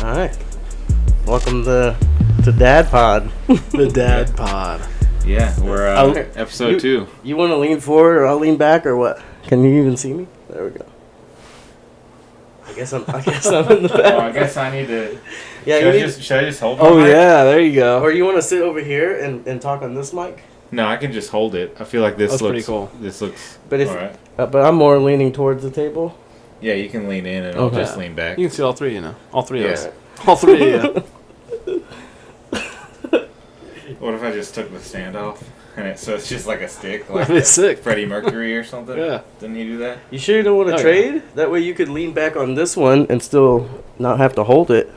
Alright. Welcome to DadPod. The DadPod. Yeah, we're episode 2. You want to lean forward or I'll lean back or what? Can you even see me? There we go. I guess I'm in the back. Oh, I guess I need to... Yeah, should I just hold Oh, my mic? yeah, there you go. Or you want to sit over here and talk on this mic? No, I can just hold it. I feel like this That's looks... pretty cool. This looks But if alright. but I'm more leaning towards the table. Yeah, you can lean in and Okay. I'll just lean back. You can see all three, All three of Yeah. us. All three of you. What if I just took the stand off? So it's just like a stick? Like That'd be sick. Freddie Mercury or something? Yeah. Didn't you do that? You sure you don't want to Oh, yeah. trade? That way you could lean back on this one and still not have to hold it.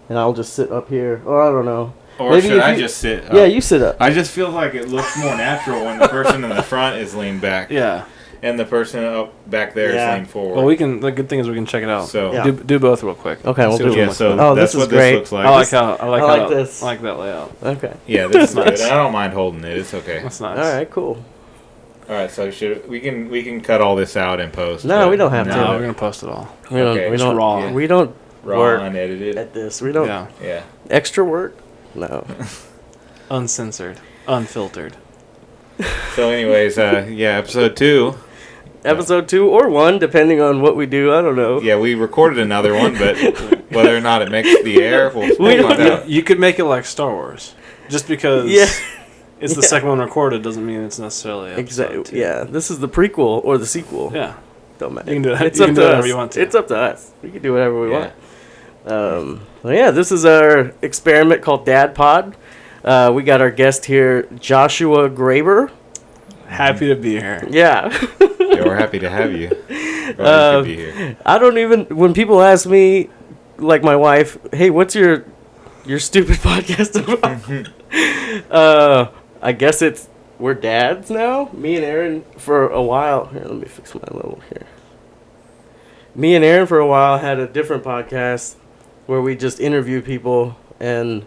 And I'll just sit up here. Or I don't know. Or Maybe should if I you- just sit up? Yeah, you sit up. I just feel like it looks more natural when the person in the front is leaned back. Yeah. And the person up back there is Yeah. leaned forward. Well, the good thing is we can check it out. So, Yeah. Do both real quick. Okay, we'll See do what it. it yeah, looks so like. Oh, that's this is what great. this looks like. I like how this. I like that layout. Okay. Yeah, this is Nice. good. I don't mind holding it. It's okay. That's nice. All right, cool. All right, so we can cut all this out and post. No, but- we don't have to. No, we're gonna post it all. We don't. Okay. We It's don't. raw. Yeah. We don't raw work unedited. at this. We don't. Yeah. Yeah. Extra work? No. Uncensored, unfiltered. So, anyways, episode 2. Episode 2 or 1, depending on what we do. I don't know. Yeah, we recorded another one, but whether or not it makes the air, we'll We find out. You could make it like Star Wars, just because Yeah. it's the Yeah. second one recorded doesn't mean it's necessarily episode Exactly. 2. Yeah. This is the prequel or the sequel. Yeah. Don't matter. You can do it. It's You up can to do us. whatever you want to. It's up to us. We can do whatever we Yeah. want. Well, yeah, this is our experiment called DadPod. We got our guest here, Joshua Graber. Happy to be here. Yeah. Yeah, we're happy to have you. Glad you could be here. I don't even, when people ask me, like my wife, hey, what's your stupid podcast about? I guess we're dads now. Me and Aaron for a while. Here, let me fix my level here. Me and Aaron for a while had a different podcast where we just interview people, and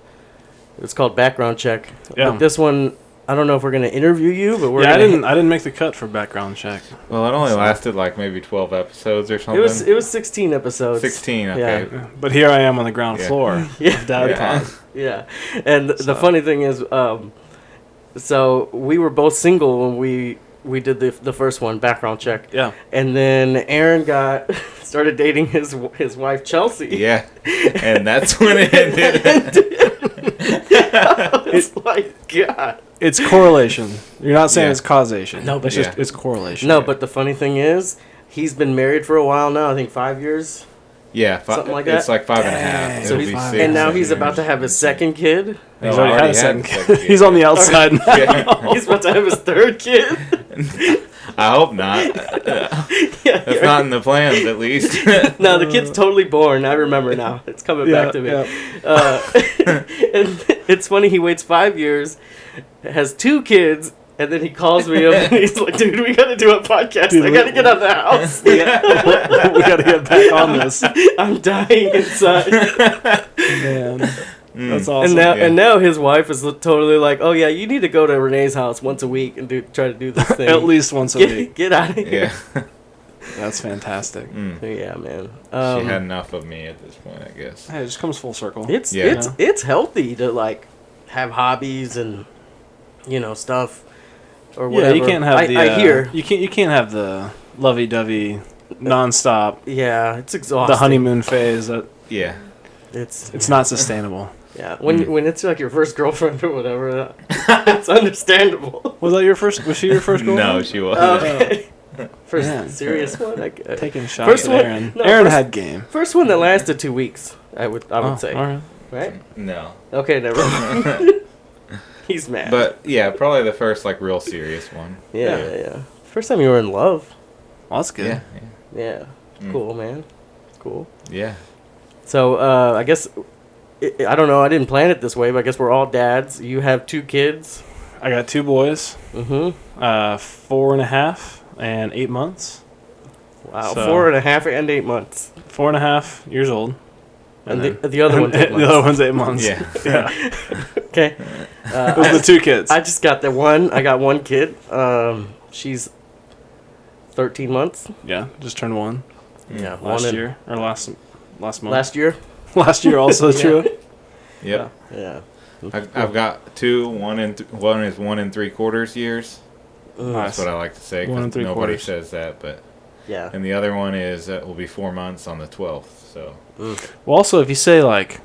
it's called Background Check. Yeah. But this one, I don't know if we're gonna interview you, but we're Yeah, gonna I didn't make the cut for background check. Well, it only lasted like maybe 12 episodes or something. It was 16 episodes. 16, okay. Yeah. But here I am on the ground Yeah. floor Yeah. of DadPod. Yeah, and the So- funny thing is, so we were both single when we did the first one, Background Check. Yeah. And then Aaron started dating his wife Chelsea. Yeah, and that's when it ended. It's like God. It's correlation. You're not saying Yeah. it's causation. No, but it's just yeah. it's correlation. No, but the funny thing is, he's been married for a while now. I think 5 years. Yeah, Something like it's that? like 5.5. Dang. It'll So be he's, 6. and now he's about to have his second kid. No, he's I already had a the second second kid. He's on the outside now. Yeah. He's about to have his third kid. I hope not. Yeah, That's not in the plans, at least. No, the kid's totally born. I remember now. It's coming back to me. And it's funny, he waits 5 years, has 2 kids, and then he calls me up and he's like, dude, we gotta do a podcast. Dude, I gotta get out of the house. we gotta get back on this. I'm dying inside. Man. That's awesome. And now his wife is totally like, oh yeah, you need to go to Renee's house once a week and try to do this thing. At least once a week. Get out of here. Yeah. That's fantastic. So, yeah, man. She had enough of me at this point, I guess. Hey, it just comes full circle. Yeah. It's healthy to like have hobbies and stuff or whatever. Yeah, you can't have I hear. you can't have the lovey-dovey nonstop Yeah, it's exhausting. the honeymoon phase. That Yeah. It's not sustainable. yeah. When it's like your first girlfriend or whatever, it's understandable. Was that your first? Was she your first girl? No, she wasn't. Okay. First Man. serious one. Taking shots First at one- Aaron. no, Aaron first- had game. First one that lasted 2 weeks. I would say. All right. Right? No. Okay, never mind. He's mad. But, yeah, probably the first, like, real serious one. yeah. First time you were in love. Well, that's good. Yeah. Yeah. Cool, man. Cool. Yeah. So, I guess, I don't know, I didn't plan it this way, but I guess we're all dads. You have 2 kids. I got 2 boys. Mm-hmm. 4.5 and 8 months. Wow, So- 4.5 and 8 months. 4.5 years old. And then- the other one's 8 months. The other one's 8 months. Yeah. Yeah. Okay. Those are the 2 kids. I just got I got one kid. She's 13 months. Yeah, just turned 1 Yeah, last year or last month. Last year. Last year also true. Yep. Yeah. I've got two. One is 1 3/4 years. Nice. That's what I like to say 1 because nobody 3/4. says that. But Yeah. and the other one is will be 4 months on the 12th. So Well, also, if you say, like,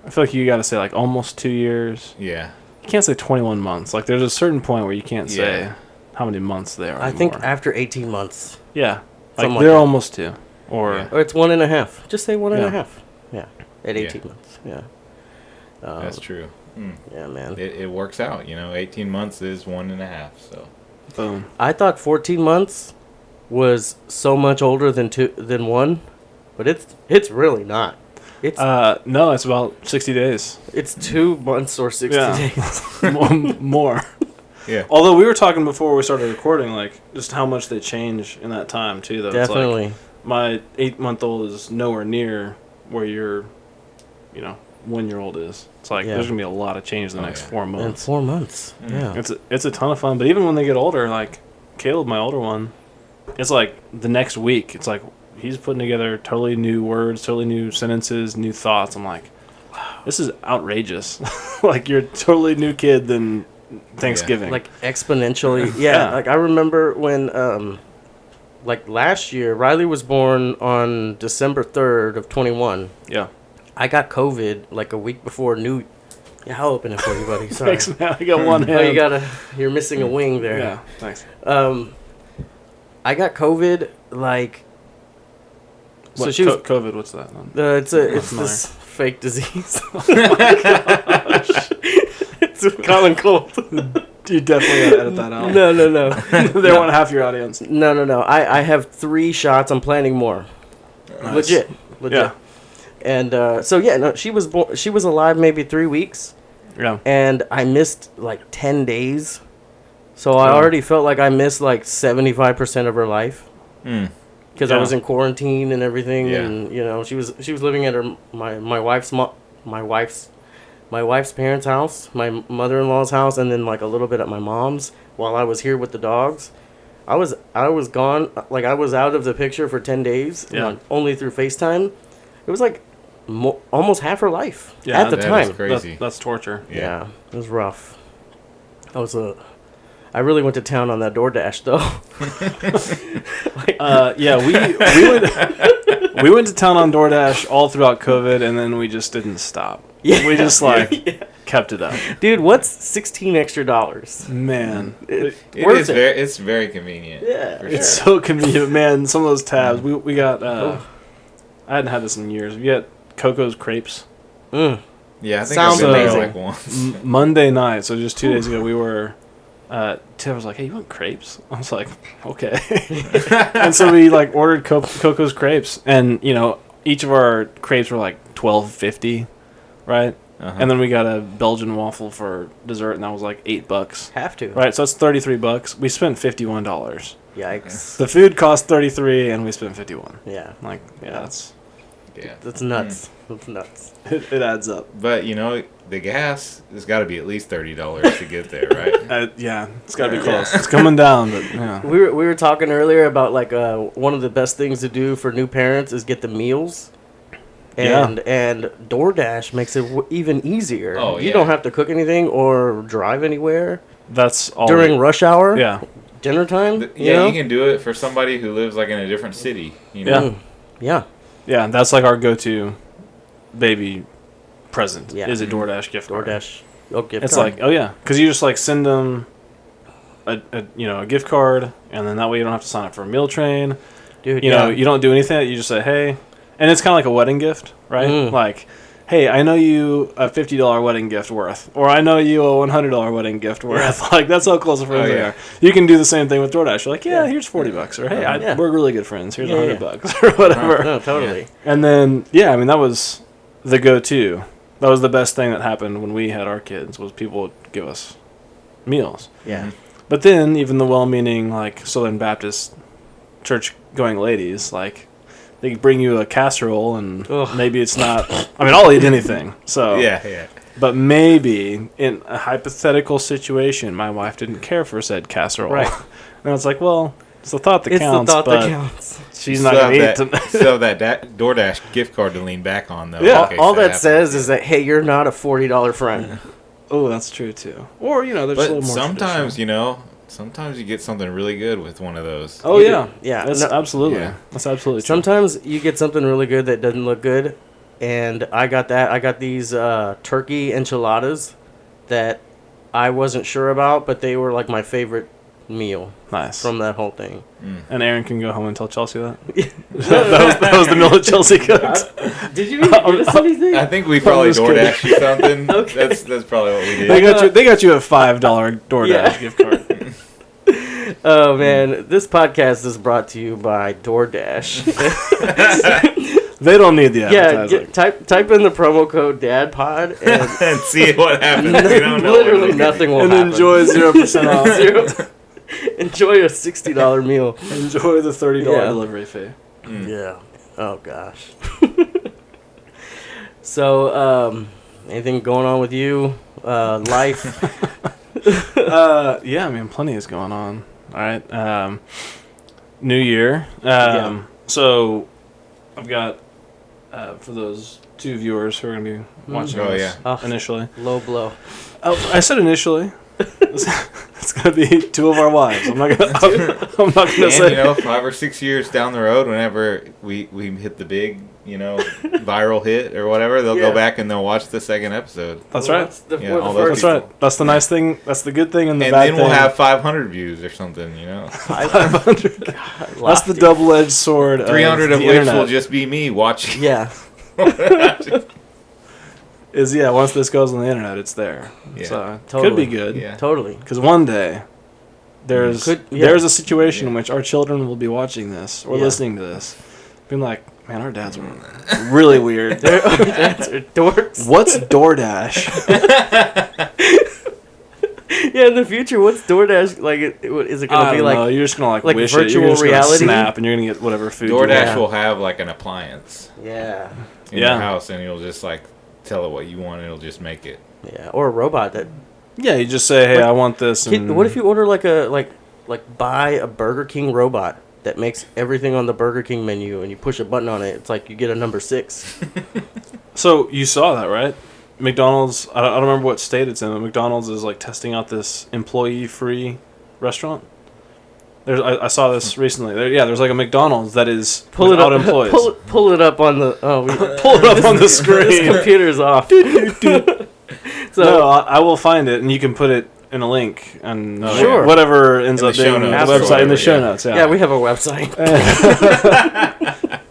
I feel like you got to say, like, almost 2 years. yeah. You can't say 21 months. Like, there's a certain point where you can't say Yeah. how many months they are I think anymore. after 18 months. Yeah. Like, Something like they're that. almost 2. Or, Yeah. Or it's 1.5. Just say 1.5. Yeah. Yeah. At 18 months. Yeah. That's true. Yeah, man. It works out. 18 months is 1.5. So boom. I thought 14 months was so much older than 1, but it's really not. It's No, it's about 60 days. it's 2 months or 60 Yeah. days. More. yeah. Although we were talking before we started recording, like, just how much they change in that time, too, though. Definitely. It's like, my 8-month-old is nowhere near where your, 1-year-old is. It's like, Yeah. there's going to be a lot of change in the next 4 In months. 4 months. Yeah. It's a ton of fun, but even when they get older, like, Caleb, my older one, it's like the next week, it's like, he's putting together totally new words, totally new sentences, new thoughts. I'm like, wow, this is outrageous. Like, you're a totally new kid than Thanksgiving. Like exponentially. Yeah. Yeah. Like I remember when like last year, Riley was born on December 3rd of 21. Yeah. I got COVID like a week before New. Yeah, I'll open it for you, buddy. Sorry. Thanks, man. I got one hand. Oh, you're missing a wing there. Yeah, thanks. I got COVID like. So What, she was. COVID, what's that? It's familiar. this fake disease. It's a common cold. You definitely gotta edit that out. No. They want half your audience. No. I have 3 shots. I'm planning more. Nice. Legit. Yeah. And so yeah, no, she was born. She was alive maybe 3 weeks, Yeah. and I missed like 10 days. So I already felt like I missed like 75% of her life because I Yeah. was in quarantine and everything. Yeah. And she was living at my wife's parents' house, my mother-in-law's house, and then like a little bit at my mom's while I was here with the dogs. I was gone, like I was out of the picture for 10 days, Yeah. only through FaceTime. It was like almost half her life Yeah, at the that time. is crazy. That's torture. Yeah, it was rough. I really went to town on that DoorDash though. Yeah, we went to town on DoorDash all throughout COVID, and then we just didn't stop. Yeah. We just kept it up. Dude, what's $16 extra? Man, Worth it. It's very convenient. Yeah, for it's sure. so convenient, man. Some of those tabs we got. I hadn't had this in years. We got Coco's crepes. Mm. Yeah, I think Sounds I've been there amazing. like once. Monday night, so just 2 days ago, we were. Tim was like, "Hey, you want crepes?" I was like, "Okay." And so we ordered Coco's crepes, and each of our crepes were like $12.50, right? Uh-huh. And then we got a Belgian waffle for dessert, and that was like $8. Have to. Right, so that's $33. We spent $51. Yikes. The food cost $33, and we spent $51. Yeah. Like, yeah, That's nuts. That's nuts. it adds up. But the gas has got to be at least $30 to get there, right? Yeah, it's got to be close. It's coming down, but yeah. We were talking earlier about one of the best things to do for new parents is get the meals. And DoorDash makes it even easier. Oh, You yeah. don't have to cook anything or drive anywhere That's all. during rush hour. Yeah. Dinner time. You can do it for somebody who lives in a different city. Yeah. Yeah. Yeah, that's like our go-to baby present. Yeah. Is a DoorDash gift card. DoorDash. Oh, gift It's card. like, oh yeah, because you just send them a gift card, and then that way you don't have to sign up for a meal train. Dude, You know, you don't do anything. You just say, hey, and it's kind of like a wedding gift, right? Like, hey, I know you a $50 wedding gift worth, or I know you a $100 wedding gift worth. Like, that's how close of friends they are. You can do the same thing with DoorDash. You're like, here's $40, or hey, we're really good friends. Here's $100, or whatever. No, totally. And then, that was the go-to. That was the best thing that happened when we had our kids, was people would give us meals. Yeah. But then, even the well-meaning, Southern Baptist church-going ladies, they bring you a casserole, and maybe it's not... I mean, I'll eat anything, so... Yeah. But maybe, in a hypothetical situation, my wife didn't care for said casserole. Right. And it's like, well, It's the thought that It's counts. the thought but that counts. She's not going to eat tonight. Still have that DoorDash gift card to lean back on, though. Yeah. in case All that happens. says is that, hey, you're not a $40 friend. Oh, that's true, too. Or, there's a But little more sometimes, traditional. sometimes you get something really good with one of those. Oh, You yeah. do. Yeah. That's No- absolutely. Yeah. That's absolutely true. Sometimes you get something really good that doesn't look good, and I got that. I got these turkey enchiladas that I wasn't sure about, but they were like my favorite meal Nice. from that whole thing. And Aaron can go home and tell Chelsea that. that was the meal that Chelsea cooked. Did you even get us anything? I think we probably just kidding. DoorDash you something. Okay. That's probably what we did. They got you a $5 DoorDash Yeah. gift card. Oh man, this podcast is brought to you by DoorDash. They don't need the Yeah, advertising. type in the promo code DadPod and and see what happens. We don't know literally what nothing will and happen. enjoy 0% off. Enjoy a $60 meal. Enjoy the $30 Yeah. delivery fee. Yeah. Oh gosh. So, anything going on with you? Life? Yeah, I mean, plenty is going on. All right. New year. Yeah. So, I've got, for those 2 viewers who are going to be watching Oh, this yeah. initially. Low blow. Oh, I said initially. It's going to be 2 of our wives. I'm not going to And, say. 5 or 6 years down the road, whenever we hit the big, viral hit or whatever, they'll Yeah. go back and they'll watch the second episode. That's right. Yeah, We're all the those first. That's right. That's the nice thing. That's the good thing and the And bad then thing. we'll have 500 views or something, 500. That's the Lofty. double-edged sword. 300 of the which internet. will just be me watching. Yeah. Once this goes on the internet, it's there. Yeah. So Totally. could be good. Yeah. Totally. Because one day, there's yeah. there's a situation in which our children will be watching this or Yeah. listening to this, being like, "Man, our dads were really weird." That's dorks. What's DoorDash? Yeah, in the future, what's DoorDash like? Is it I gonna be don't like? know. You're just gonna like wish it. virtual You're just reality? gonna snap, and you're gonna get whatever food. you DoorDash want. Yeah. will have like an appliance Yeah. in Yeah. your house, and you'll just like tell it what you want, and it'll just make it. Yeah. Or a robot that. Yeah, you just say, "Hey, Like, I want this." And What if you order like buy a Burger King robot that makes everything on the Burger King menu, and you push a button on it? It's like you get a number 6. So you saw that, right? McDonald's. I don't remember what state it's in, but McDonald's is like testing out this employee-free restaurant. I saw this recently. There's like a McDonald's that is without employees. Pull it up on the. Oh, Pull it up on the this screen. computer's off. So No, I will find it, and you can put it in a link and Oh, Sure. whatever ends In up the being show the notes or website in the whatever, show yeah. notes. yeah, we have a website.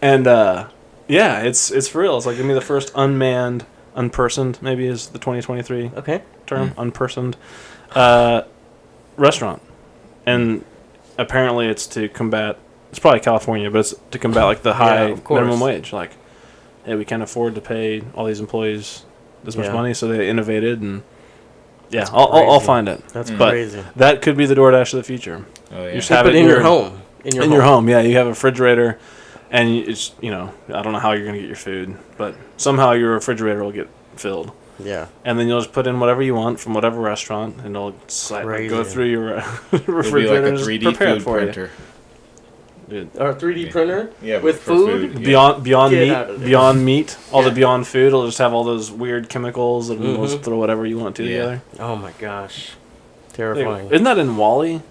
And yeah, it's for real. It's like gonna be the first unmanned, unpersoned, maybe is the 2023 Okay. term, unpersoned restaurant, and apparently it's to combat. It's probably California, but it's to combat like the high of course. minimum wage. Like, hey, we can't afford to pay all these employees this much Yeah. money, so they innovated and. Yeah, I'll crazy. find it. That's But crazy. that could be the DoorDash of the future. Oh yeah. You just have But it in your home. In your home. Yeah, you have a refrigerator, and it's I don't know how you're gonna get your food, but somehow your refrigerator will get filled, Yeah. and then you'll just put in whatever you want from whatever restaurant, and it'll Crazy. go through your It'll be refrigerator like a and just 3D prepare it food for printer. you. Dude. Or a 3D printer Yeah, but with for food. Yeah. Beyond Get out of meat, there. Beyond Meat, all Yeah. the Beyond Food, it'll just have all those weird chemicals, and it'll just Mhm. throw whatever you want to Yeah. together. Oh my gosh. Terrifying. Isn't that in WALL-E?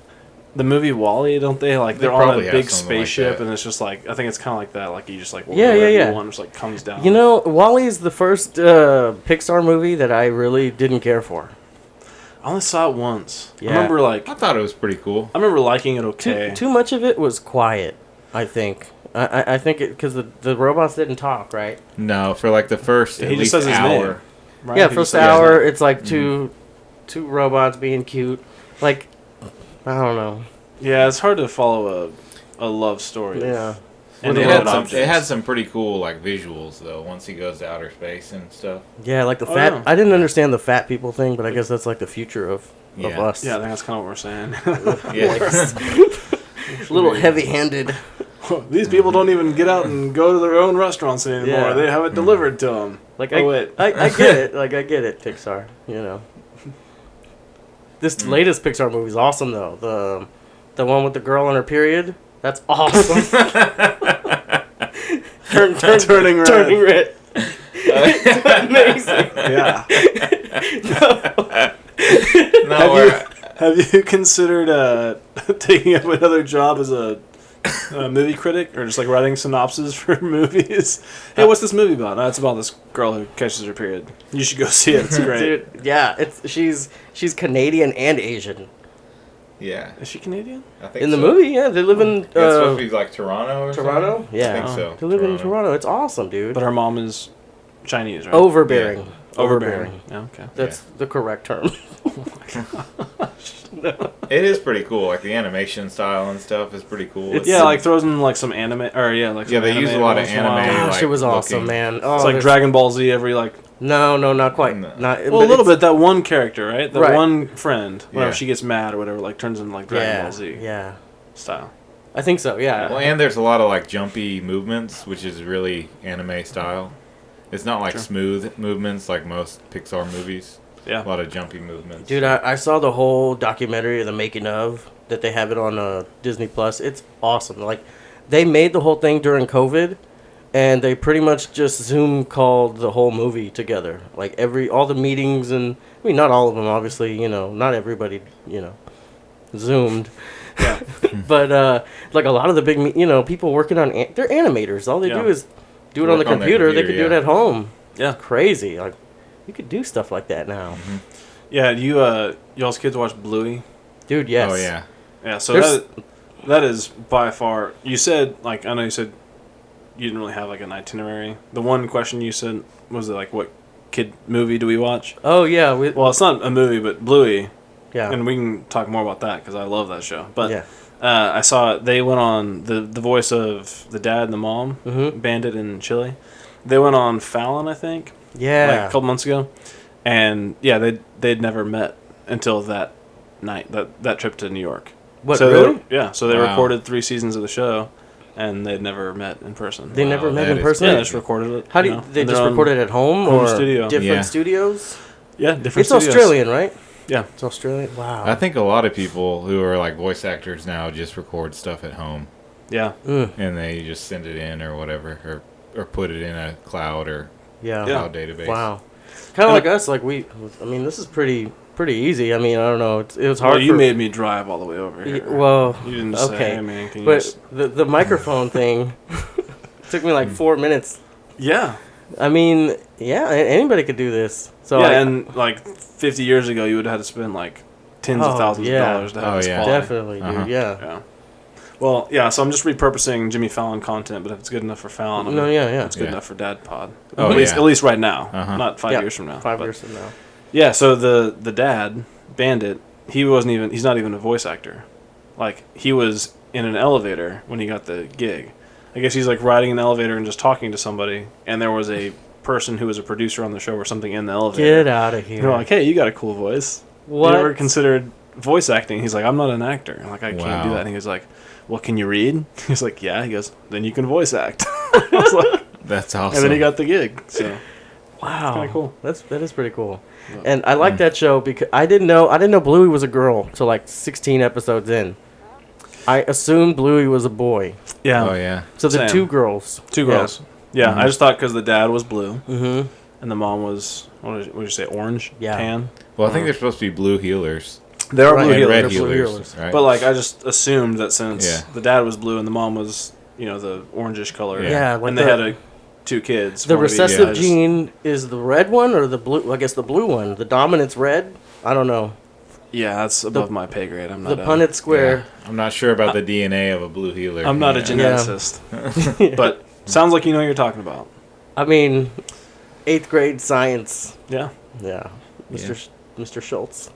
The movie WALL-E, don't they? Like They they're on a probably have big something like spaceship, that. and it's just like I think it's kind of like that. Like you just like Yeah, whatever yeah. you want, just like comes down. You know, WALL-E is the first Pixar movie that I really didn't care for. I only saw it once. Yeah. I remember like I thought it was pretty cool. I remember liking it okay. Too much of it was quiet, I think. I think it because the robots didn't talk, right? No, for like the first He at just least says his hour. name. Right? Yeah, He first just says- hour it's like two robots being cute. Like I don't know. Yeah, it's hard to follow a love story. Yeah. And It inanimate had, some, objects. it had some pretty cool like visuals though. Once he goes to outer space and stuff. Yeah, like the Oh, fat. yeah. I didn't understand the fat people thing, but I guess that's like the future of Yeah. us. Yeah, I think that's kind of what we're saying. Yeah. A little heavy-handed. These people don't even get out and go to their own restaurants anymore. Yeah. They have it delivered to them. Like Oh, wait. I get it. Like I get it, Pixar. You know. This latest Pixar movie is awesome though. The The one with the girl on her period? That's awesome. Turning red. It's amazing. Yeah. No, Have you considered taking up another job as a movie critic, or just like writing synopses for movies? Hey, what's this movie about? No, it's about this girl who catches her period. You should go see it. It's great. Dude, yeah, she's Canadian and Asian. yeah. Is she Canadian? I think In the so. movie, yeah, they live in It's supposed to be like Toronto or Toronto. something? Yeah, I think so. They live in Toronto. It's awesome, dude. But her mom is Chinese, right? Overbearing. Yeah. Overbearing. Yeah, okay. That's the correct term. It is pretty cool. Like the animation style and stuff is pretty cool. Yeah, like throws in like some anime, or like some they use a anime lot of once in a while. anime. Gosh, like, it was awesome, looking- man. Oh, It's like there's- Dragon Ball Z every like. No, not quite. No. Not Well, but a little it's- bit. That one character, right? That Right. one friend. Whenever Yeah. she gets mad or whatever, like turns into like Dragon Yeah, Ball Z yeah. style. I think so. Yeah. Well, and there's a lot of like jumpy movements, which is really anime style. It's not like Sure. smooth movements like most Pixar movies. Yeah. A lot of jumpy movements. Dude, I saw the whole documentary of the making of that they have it on Disney Plus. It's awesome. Like, they made the whole thing during COVID, and they pretty much just Zoom called the whole movie together. Like all the meetings, and I mean not all of them, obviously. Not everybody, Zoomed. Yeah. But like a lot of the big, people working on, they're animators. All they Yeah. do is do it on the Work on their computer. They computer, could do it yeah. at home. Yeah. Crazy. Like, you could do stuff like that now. Yeah. Y'all's kids watch Bluey? Dude, yes. Oh yeah. Yeah. So There's- that is by far. You said like I know you said you didn't really have like an itinerary. The one question you said was it like what kid movie do we watch? Oh, yeah. Well, it's not a movie, but Bluey, Yeah. and we can talk more about that because I love that show. But Yeah. I saw they went on the voice of the dad and the mom, Mhm. Bandit and Chili. They went on Fallon, I think, Yeah. like a couple months ago, and yeah, they'd never met until that night, that trip to New York. What, so really? So they Wow. recorded 3 seasons of the show, and they'd never met in person. They never Wow, met that in is person? Yeah, they crazy. just recorded it. How do you you, know, they in just their own record it at home home or studio. different Yeah. studios? Yeah, different. It's studios. Australian, right? Yeah. It's Australian. Wow. I think a lot of people who are like voice actors now just record stuff at home Yeah. and they just send it in or whatever, or put it in a cloud or Yeah. Yeah. cloud database. Wow. Kind of like us. Like this is pretty easy. I mean, I don't know. It was hard. Well, you for, made me drive all the way over here. Well, You didn't just okay. say, hey, man, can you but just... the microphone thing took me like 4 minutes. Yeah. I mean, yeah, anybody could do this. So Yeah, I- and like 50 years ago, you would have had to spend like tens of Oh, thousands yeah. of dollars to have Oh, this yeah. quality. definitely, dude. Uh-huh. Yeah. Yeah. Well, yeah, so I'm just repurposing Jimmy Fallon content, but if it's good enough for Fallon, I No, mean, yeah. it's good Yeah. enough for DadPod. Oh, at yeah. least right now, Uh-huh. not 5 Yeah, years from now. 5 but- years from now. Yeah, so the dad, Bandit, he's not even a voice actor. Like, he was in an elevator when he got the gig. I guess he's like riding an elevator and just talking to somebody, and there was a person who was a producer on the show or something in the elevator. Get out of here. They're like, hey, you got a cool voice. What? You ever considered voice acting? He's like, I'm not an actor. I'm like, I can't do Wow. that. And he was like, well, can you read? He's like, yeah. He goes, then you can voice act. I was like, That's awesome. and then he got the gig. So Wow, kinda cool. That is pretty cool. Yeah. And I like that show because I didn't know Bluey was a girl till like 16 episodes in. I assumed Bluey was a boy. yeah, Oh yeah. So the Same. 2 girls. two girls. Yeah, I just thought because the dad was blue Mm-hmm. and the mom was what did you say, orange? Yeah. Tan. Well, I think they're supposed to be blue healers They are Right. blue and healers. red They're blue healers, healers. right? But like I just assumed that since Yeah. the dad was blue and the mom was, the orangish color. Yeah, like and they the- had 2 kids. The one of each. recessive I just- gene is the red one or the blue? I guess the blue one. The dominant's red. I don't know. Yeah, that's above my pay grade. I'm The not. Punnett square. Yeah. I'm not sure about the DNA of a blue healer. I'm not a Yeah. geneticist, but sounds like you know what you're talking about. I mean, 8th grade science. Yeah. Yeah, Mr. Yeah. Mr. Schultz.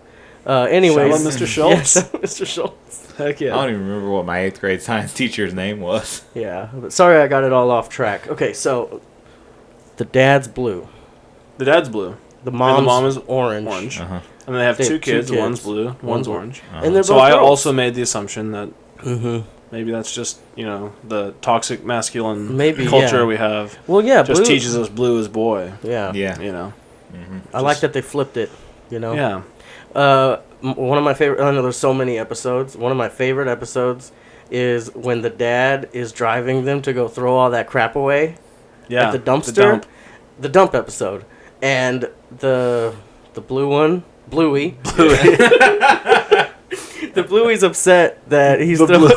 Anyways, Shout out Mr. Schultz. Yeah, Mr. Schultz. Heck I yeah. don't even remember what my 8th grade science teacher's name was. Yeah, but sorry I got it all off track. Okay, so the dad's blue. The dad's blue, The mom's mom is orange. orange, Uh-huh. and they have They have 2 two kids. kids. One's blue, one's orange. And they're So both I girls. also made the assumption that Mm-hmm. maybe that's just the toxic masculine Maybe, culture yeah. we have. Well, yeah, Just blue. teaches us blue is boy. Yeah. Yeah. You know. Mm-hmm. I like that they flipped it. You know. Yeah. one of my favorite. I know there's so many episodes. One of my favorite episodes is when the dad is driving them to go throw all that crap away. Yeah, at the dumpster. The dump episode, and the blue one, Bluey. The Bluey's upset that he's throwing.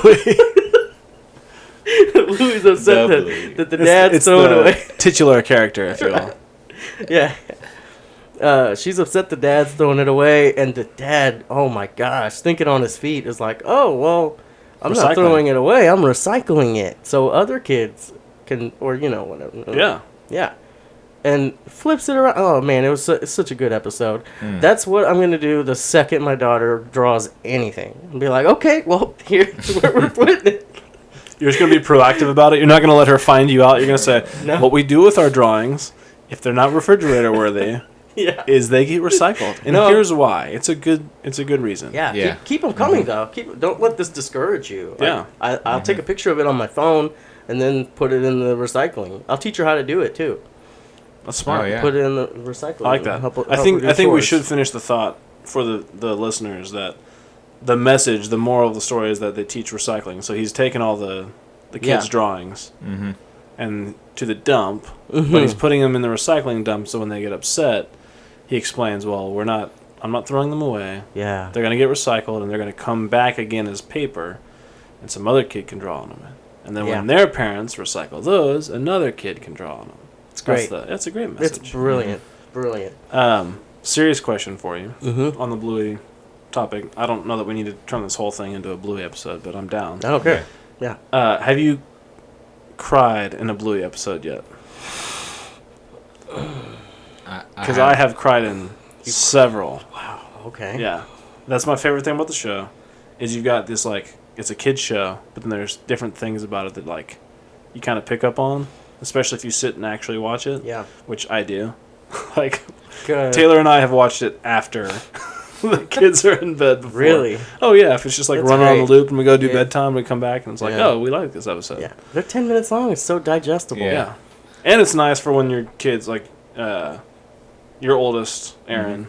Bluey's upset that the dad's throwing away. Titular character, if you will. Yeah. She's upset the dad's throwing it away, and the dad, oh my gosh, thinking on his feet, is like, oh, well, I'm not throwing it away, I'm recycling it, so other kids can, or, whatever. Yeah. Yeah. And flips it around. Oh, man, it's such a good episode. That's what I'm going to do the second my daughter draws anything. And be like, okay, well, here's where we're putting it. You're just going to be proactive about it. You're not going to let her find you out. You're going to say, no. What we do with our drawings, if they're not refrigerator worthy, is they get recycled. And here's why. It's a good reason. Yeah. Keep them coming, though. Don't let this discourage you. Yeah. I'll take a picture of it on my phone and then put it in the recycling. I'll teach her how to do it, too. That's smart. Oh, yeah. Put it in the recycling. I like that. I think we should finish the thought for the listeners that the message, the moral of the story is that they teach recycling. So he's taken all the kids' drawings and to the dump, but he's putting them in the recycling dump. So when they get upset, he explains, "Well, I'm not throwing them away. Yeah, they're going to get recycled, and they're going to come back again as paper, and some other kid can draw on them. And then when their parents recycle those, another kid can draw on them. It's great. That's a great message. It's brilliant. Brilliant. Serious question for you on the Bluey topic. I don't know that we need to turn this whole thing into a Bluey episode, but I'm down. I don't care. Yeah. Have you cried in a Bluey episode yet? Because I have cried in several. Wow. Okay. Yeah. That's my favorite thing about the show is you've got this, like, it's a kid's show, but then there's different things about it that, like, you kind of pick up on, especially if you sit and actually watch it. Yeah. Which I do. Like, good. Taylor and I have watched it after the kids are in bed before. Really? Oh, yeah. If it's just, like, running on the loop and we go do bedtime, we come back and it's like, oh, we like this episode. Yeah. They're 10 minutes long. It's so digestible. Yeah. And it's nice for when your kids, like, your oldest, Aaron,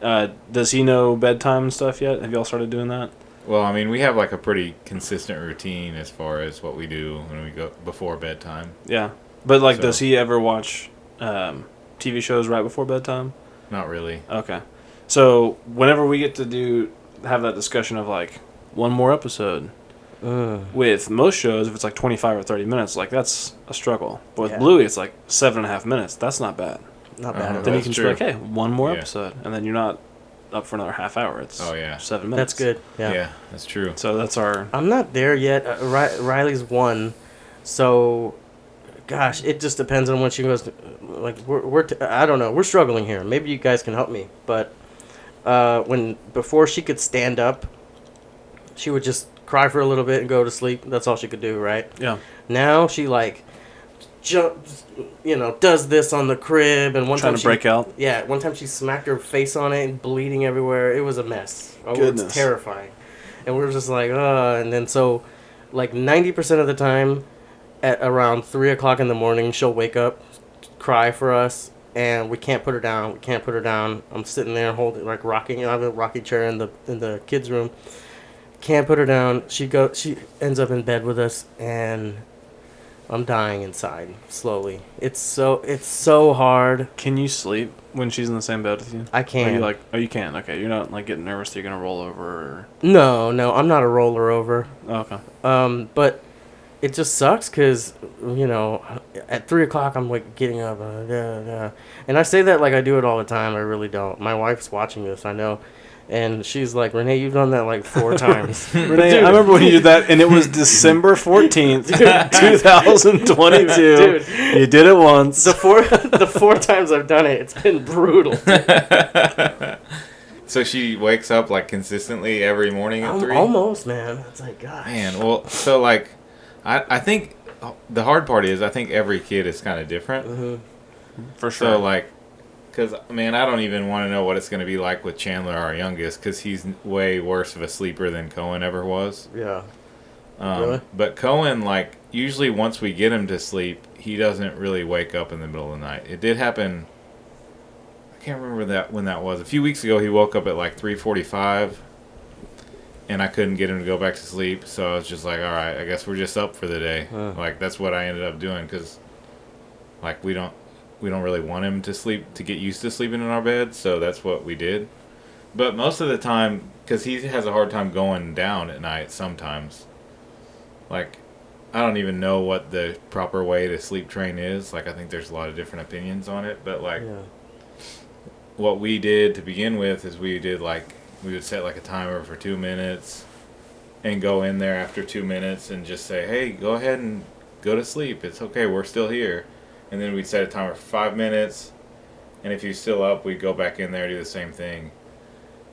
does he know bedtime and stuff yet? Have y'all started doing that? Well, I mean, we have like a pretty consistent routine as far as what we do when we go before bedtime. Yeah. But, like, does he ever watch TV shows right before bedtime? Not really. Okay. So, whenever we get to have that discussion of, like, one more episode, with most shows, if it's like 25 or 30 minutes, like, that's a struggle. But with Bluey, it's like 7.5 minutes. That's not bad. Not bad. Then you can just be like, hey, one more episode. And then you're not up for another half hour. It's 7 minutes. That's good. Yeah, that's true. So that's our... I'm not there yet. Riley's 1. So, gosh, it just depends on when she goes. Like, I don't know. We're struggling here. Maybe you guys can help me. But before she could stand up, she would just cry for a little bit and go to sleep. That's all she could do, right? Yeah. Now she, like, jumps, does this on the crib, and one time trying to break out. Yeah, one time she smacked her face on it and bleeding everywhere. It was a mess. Goodness. It was terrifying. And we were just like, and then so, like, 90% of the time, at around 3 o'clock in the morning, she'll wake up, cry for us, and we can't put her down. I'm sitting there holding, like, rocking. I have a rocking chair in the kids' room. Can't put her down. She ends up in bed with us, and I'm dying inside slowly. It's so hard. Can you sleep when she's in the same bed with you? I can. You can. Okay, you're not, like, getting nervous that you're gonna roll over. Or... No, I'm not a roller over. Oh, okay. But it just sucks because at 3 o'clock I'm, like, getting up, and I say that like I do it all the time. I really don't. My wife's watching this, I know. And she's like, Renee, you've done that like 4 times. Renee, dude, I remember when you did that, and it was December 14th, 2022. Dude, you did it once. The four times I've done it, it's been brutal. So she wakes up, like, consistently every morning at 3? Almost, man. It's like, gosh. Man, well, so, like, I think the hard part is I think every kid is kind of different. Mm-hmm. For sure. So, like, because, man, I don't even want to know what it's going to be like with Chandler, our youngest, because he's way worse of a sleeper than Cohen ever was. Yeah. Really? But Cohen, like, usually once we get him to sleep, he doesn't really wake up in the middle of the night. It did happen, I can't remember when that was. A few weeks ago, he woke up at like 3:45, and I couldn't get him to go back to sleep. So I was just like, all right, I guess we're just up for the day. Like that's what I ended up doing because, like, we don't really want him to get used to sleeping in our bed. So that's what we did. But most of the time, because he has a hard time going down at night sometimes. Like, I don't even know what the proper way to sleep train is. Like, I think there's a lot of different opinions on it. But, like, what we did to begin with is we would set, like, a timer for 2 minutes and go in there after 2 minutes and just say, hey, go ahead and go to sleep. It's okay. We're still here. And then we'd set a timer for 5 minutes. And if he's still up, we'd go back in there and do the same thing.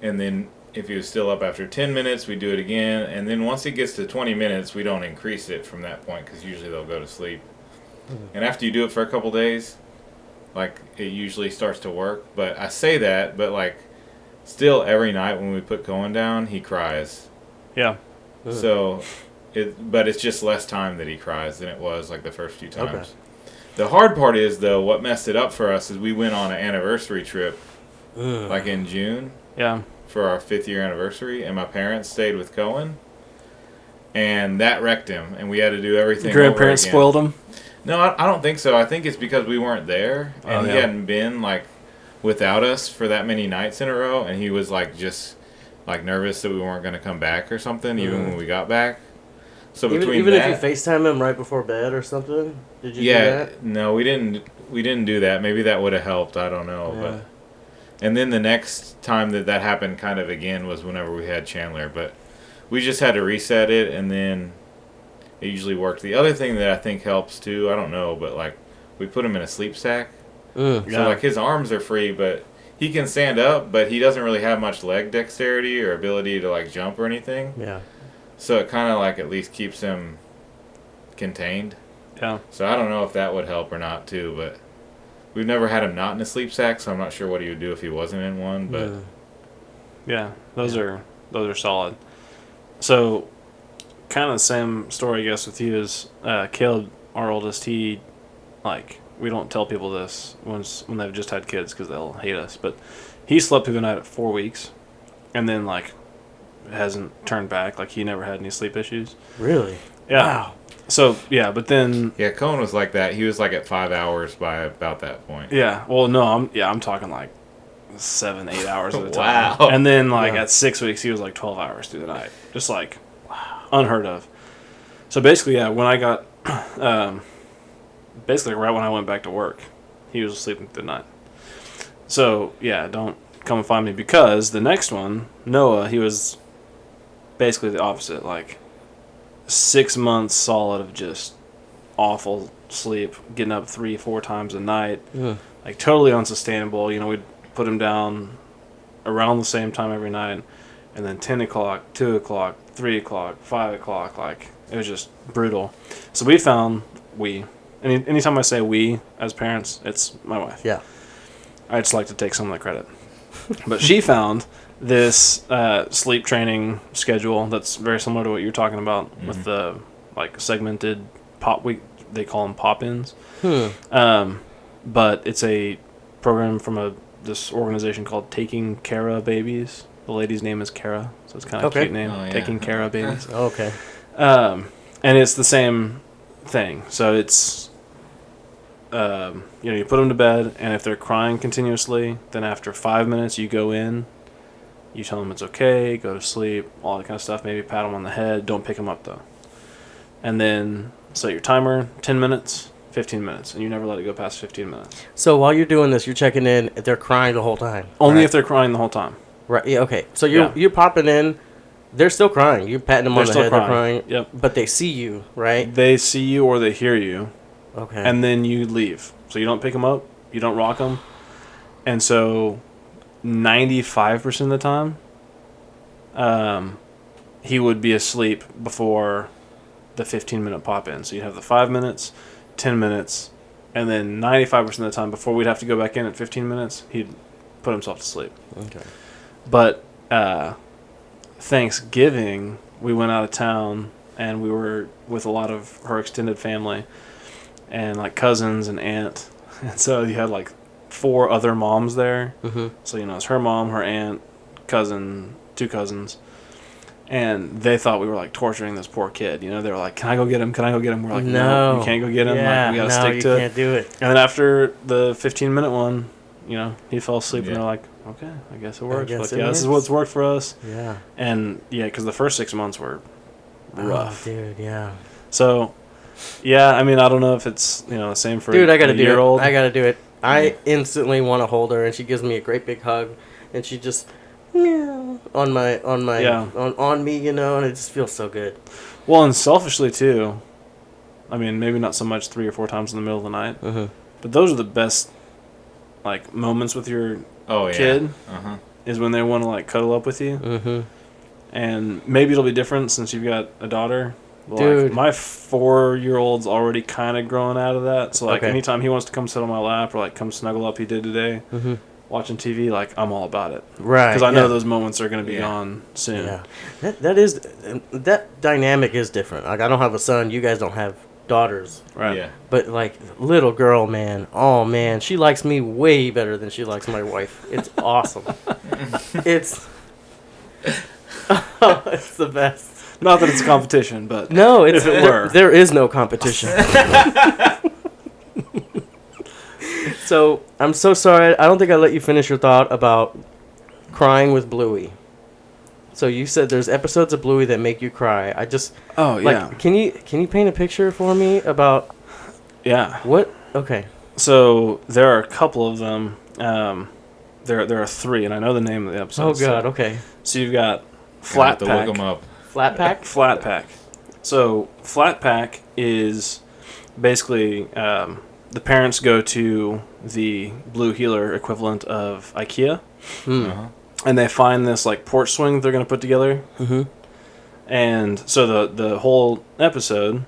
And then if he was still up after 10 minutes, we do it again. And then once it gets to 20 minutes, we don't increase it from that point because usually they'll go to sleep. And after you do it for a couple days, like, it usually starts to work. But I say that, but, like, still every night when we put Cohen down, he cries. Yeah. So, but it's just less time that he cries than it was, like, the first few times. Okay. The hard part is, though, what messed it up for us is we went on an anniversary trip, like, in June. Yeah. For our 5th year anniversary, and my parents stayed with Cohen, and that wrecked him, and we had to do everything. Grandparents spoiled him? No, I don't think so. I think it's because we weren't there, and he hadn't been, like, without us for that many nights in a row, and he was, like, just, like, nervous that we weren't going to come back or something, even when we got back. So even if you FaceTime him right before bed or something, did you do that? No, we didn't do that. Maybe that would have helped. I don't know, but. And then the next time that happened kind of again was whenever we had Chandler. But we just had to reset it, and then it usually worked. The other thing that I think helps, too, I don't know, but, like, we put him in a sleep sack. So, like, his arms are free, but he can stand up, but he doesn't really have much leg dexterity or ability to, like, jump or anything. Yeah. So it kind of, like, at least keeps him contained. Yeah. So I don't know if that would help or not, too, but... We've never had him not in a sleep sack, so I'm not sure what he would do if he wasn't in one. But yeah, those are solid. So, kind of the same story, I guess, with you is Caleb, our oldest. He, like, we don't tell people this when they've just had kids because they'll hate us. But he slept through the night at 4 weeks, and then, like, hasn't turned back. Like, he never had any sleep issues. Really? Yeah. Wow. So, yeah, but then... Yeah, Cohen was like that. He was like at 5 hours by about that point. Yeah. Well, no, I'm talking like 7, 8 hours at a time. Wow. And then, like, at 6 weeks, he was like 12 hours through the night. Just like, unheard of. So, basically, yeah, when I got... basically, right when I went back to work, he was sleeping through the night. So, yeah, don't come and find me because the next one, Noah, he was basically the opposite. Like... 6 months solid of just awful sleep, getting up 3-4 times a night, like totally unsustainable. You know, we'd put him down around the same time every night, and then 10 o'clock, 2 o'clock, 3 o'clock, 5 o'clock, like it was just brutal. So anytime I say we as parents, it's my wife. Yeah, I just like to take some of the credit, but she found this sleep training schedule that's very similar to what you're talking about with the like segmented they call them pop-ins. But it's a program from this organization called Taking Care of Babies. The lady's name is Kara, so it's kind of a cute name. Oh, yeah. Taking Care of Babies. Okay. And it's the same thing. So it's you put them to bed, and if they're crying continuously, then after 5 minutes you go in. You tell them it's okay, go to sleep, all that kind of stuff. Maybe pat them on the head. Don't pick them up, though. And then set your timer, 10 minutes, 15 minutes. And you never let it go past 15 minutes. So while you're doing this, you're checking in if they're crying the whole time? Only if they're crying the whole time. Right. Yeah, okay. So you're popping in. They're still crying. You're patting them on the head. They're crying. Yep. But they see you, right? They see you or they hear you. Okay. And then you leave. So you don't pick them up. You don't rock them. And so... 95% of the time, he would be asleep before the 15-minute pop-in. So you'd have the 5 minutes, 10 minutes, and then 95% of the time, before we'd have to go back in at 15 minutes, he'd put himself to sleep. Okay. But Thanksgiving, we went out of town, and we were with a lot of her extended family, and like cousins and aunt. And so you had like 4 other moms there. Mm-hmm. So, it's her mom, her aunt, cousin, 2 cousins. And they thought we were, like, torturing this poor kid. They were like, can I go get him? Can I go get him? We're like, no, you can't go get him. Yeah, like, we got to stick to it. you can't do it. And then after the 15-minute one, he fell asleep, and they're like, okay, I guess it works. Like, this is what's worked for us. Yeah. And, because the first 6 months were rough. Oh, dude, yeah. So, I mean, I don't know if it's, the same for dude, I gotta a do year-old. it. I gotta do it. I instantly want to hold her, and she gives me a great big hug, and she just meow on me, and it just feels so good. Well, and selfishly too. I mean, maybe not so much 3 or 4 times in the middle of the night, but those are the best, like, moments with your kid. Is when they want to, like, cuddle up with you. And maybe it'll be different since you've got a daughter. Dude, like, my 4-year-old's already kind of growing out of that. So, like, anytime he wants to come sit on my lap or, like, come snuggle up, he did today, watching TV, like, I'm all about it. Right. Because I know those moments are going to be gone soon. Yeah. That dynamic is different. Like, I don't have a son. You guys don't have daughters. Right. Yeah. But, like, little girl, man. Oh, man. She likes me way better than she likes my wife. It's awesome. It's the best. Not that it's a competition, but no, if it were. There is no competition. So, I'm so sorry. I don't think I let you finish your thought about crying with Bluey. So, you said there's episodes of Bluey that make you cry. I just... Oh, yeah. Like, can you paint a picture for me about... Yeah. What? Okay. So, there are a couple of them. There are 3, and I know the name of the episodes. Oh, God, okay. So, you've got Flat to Pack. look them up. Flat Pack? Flat Pack. So, Flat Pack is basically the parents go to the Blue Healer equivalent of IKEA, and they find this, like, porch swing they're going to put together. And so the whole episode,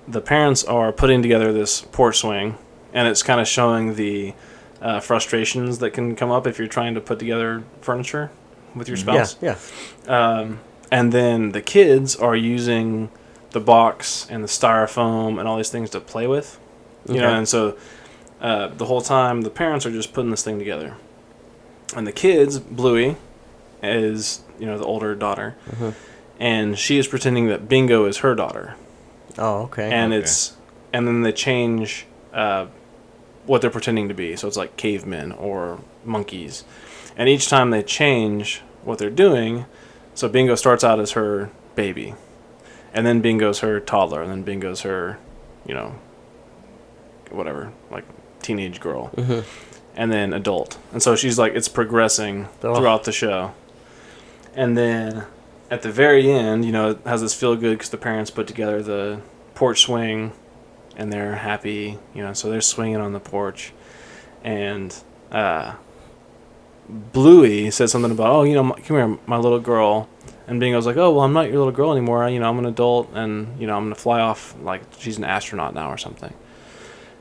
the parents are putting together this porch swing, and it's kind of showing the frustrations that can come up if you're trying to put together furniture with your spouse. Yeah. And then the kids are using the box and the styrofoam and all these things to play with. You know, and so the whole time the parents are just putting this thing together. And the kids, Bluey, is, the older daughter, and she is pretending that Bingo is her daughter. Oh, okay. And and then they change what they're pretending to be. So it's like cavemen or monkeys. And each time they change what they're doing, so Bingo starts out as her baby, and then Bingo's her toddler, and then Bingo's her, whatever, like, teenage girl, and then adult. And so she's like, it's progressing throughout the show. And then at the very end, it has this feel good because the parents put together the porch swing, and they're happy, so they're swinging on the porch. And Bluey says something about, come here, my little girl. And Bingo's like, oh, well, I'm not your little girl anymore. I'm an adult, and, I'm going to fly off, like, she's an astronaut now or something.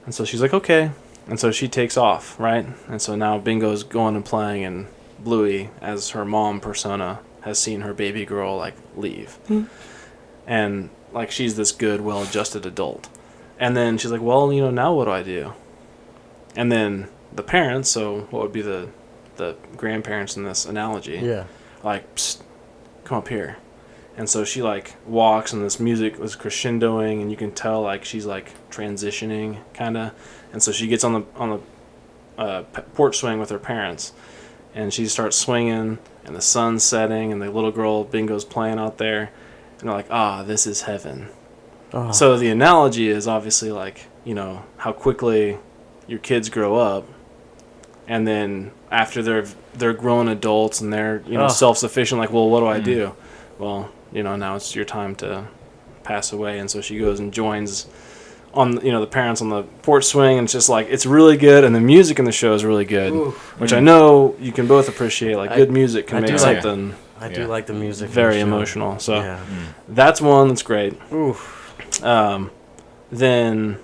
And so she's like, okay. And so she takes off, right? And so now Bingo's going and playing, and Bluey, as her mom persona, has seen her baby girl, like, leave. And, like, she's this good, well-adjusted adult. And then she's like, well, now what do I do? And then the parents, so what would be the grandparents in this analogy, like, psst, come up here. And so she, like, walks, and this music was crescendoing, and you can tell, like, she's, like, transitioning, kind of. And so she gets on the porch swing with her parents, and she starts swinging, and the sun's setting, and the little girl Bingo's playing out there, and they're like, this is heaven. So the analogy is obviously, like, how quickly your kids grow up, and then after they're grown adults and they're self-sufficient, like, well, what do I do? Well, now it's your time to pass away. And so she goes and joins on the parents on the porch swing, and it's just like, it's really good, and the music in the show is really good. Which I know you can both appreciate. Like, good music can make something. I do like the music. Very emotional. So that's one that's great. Then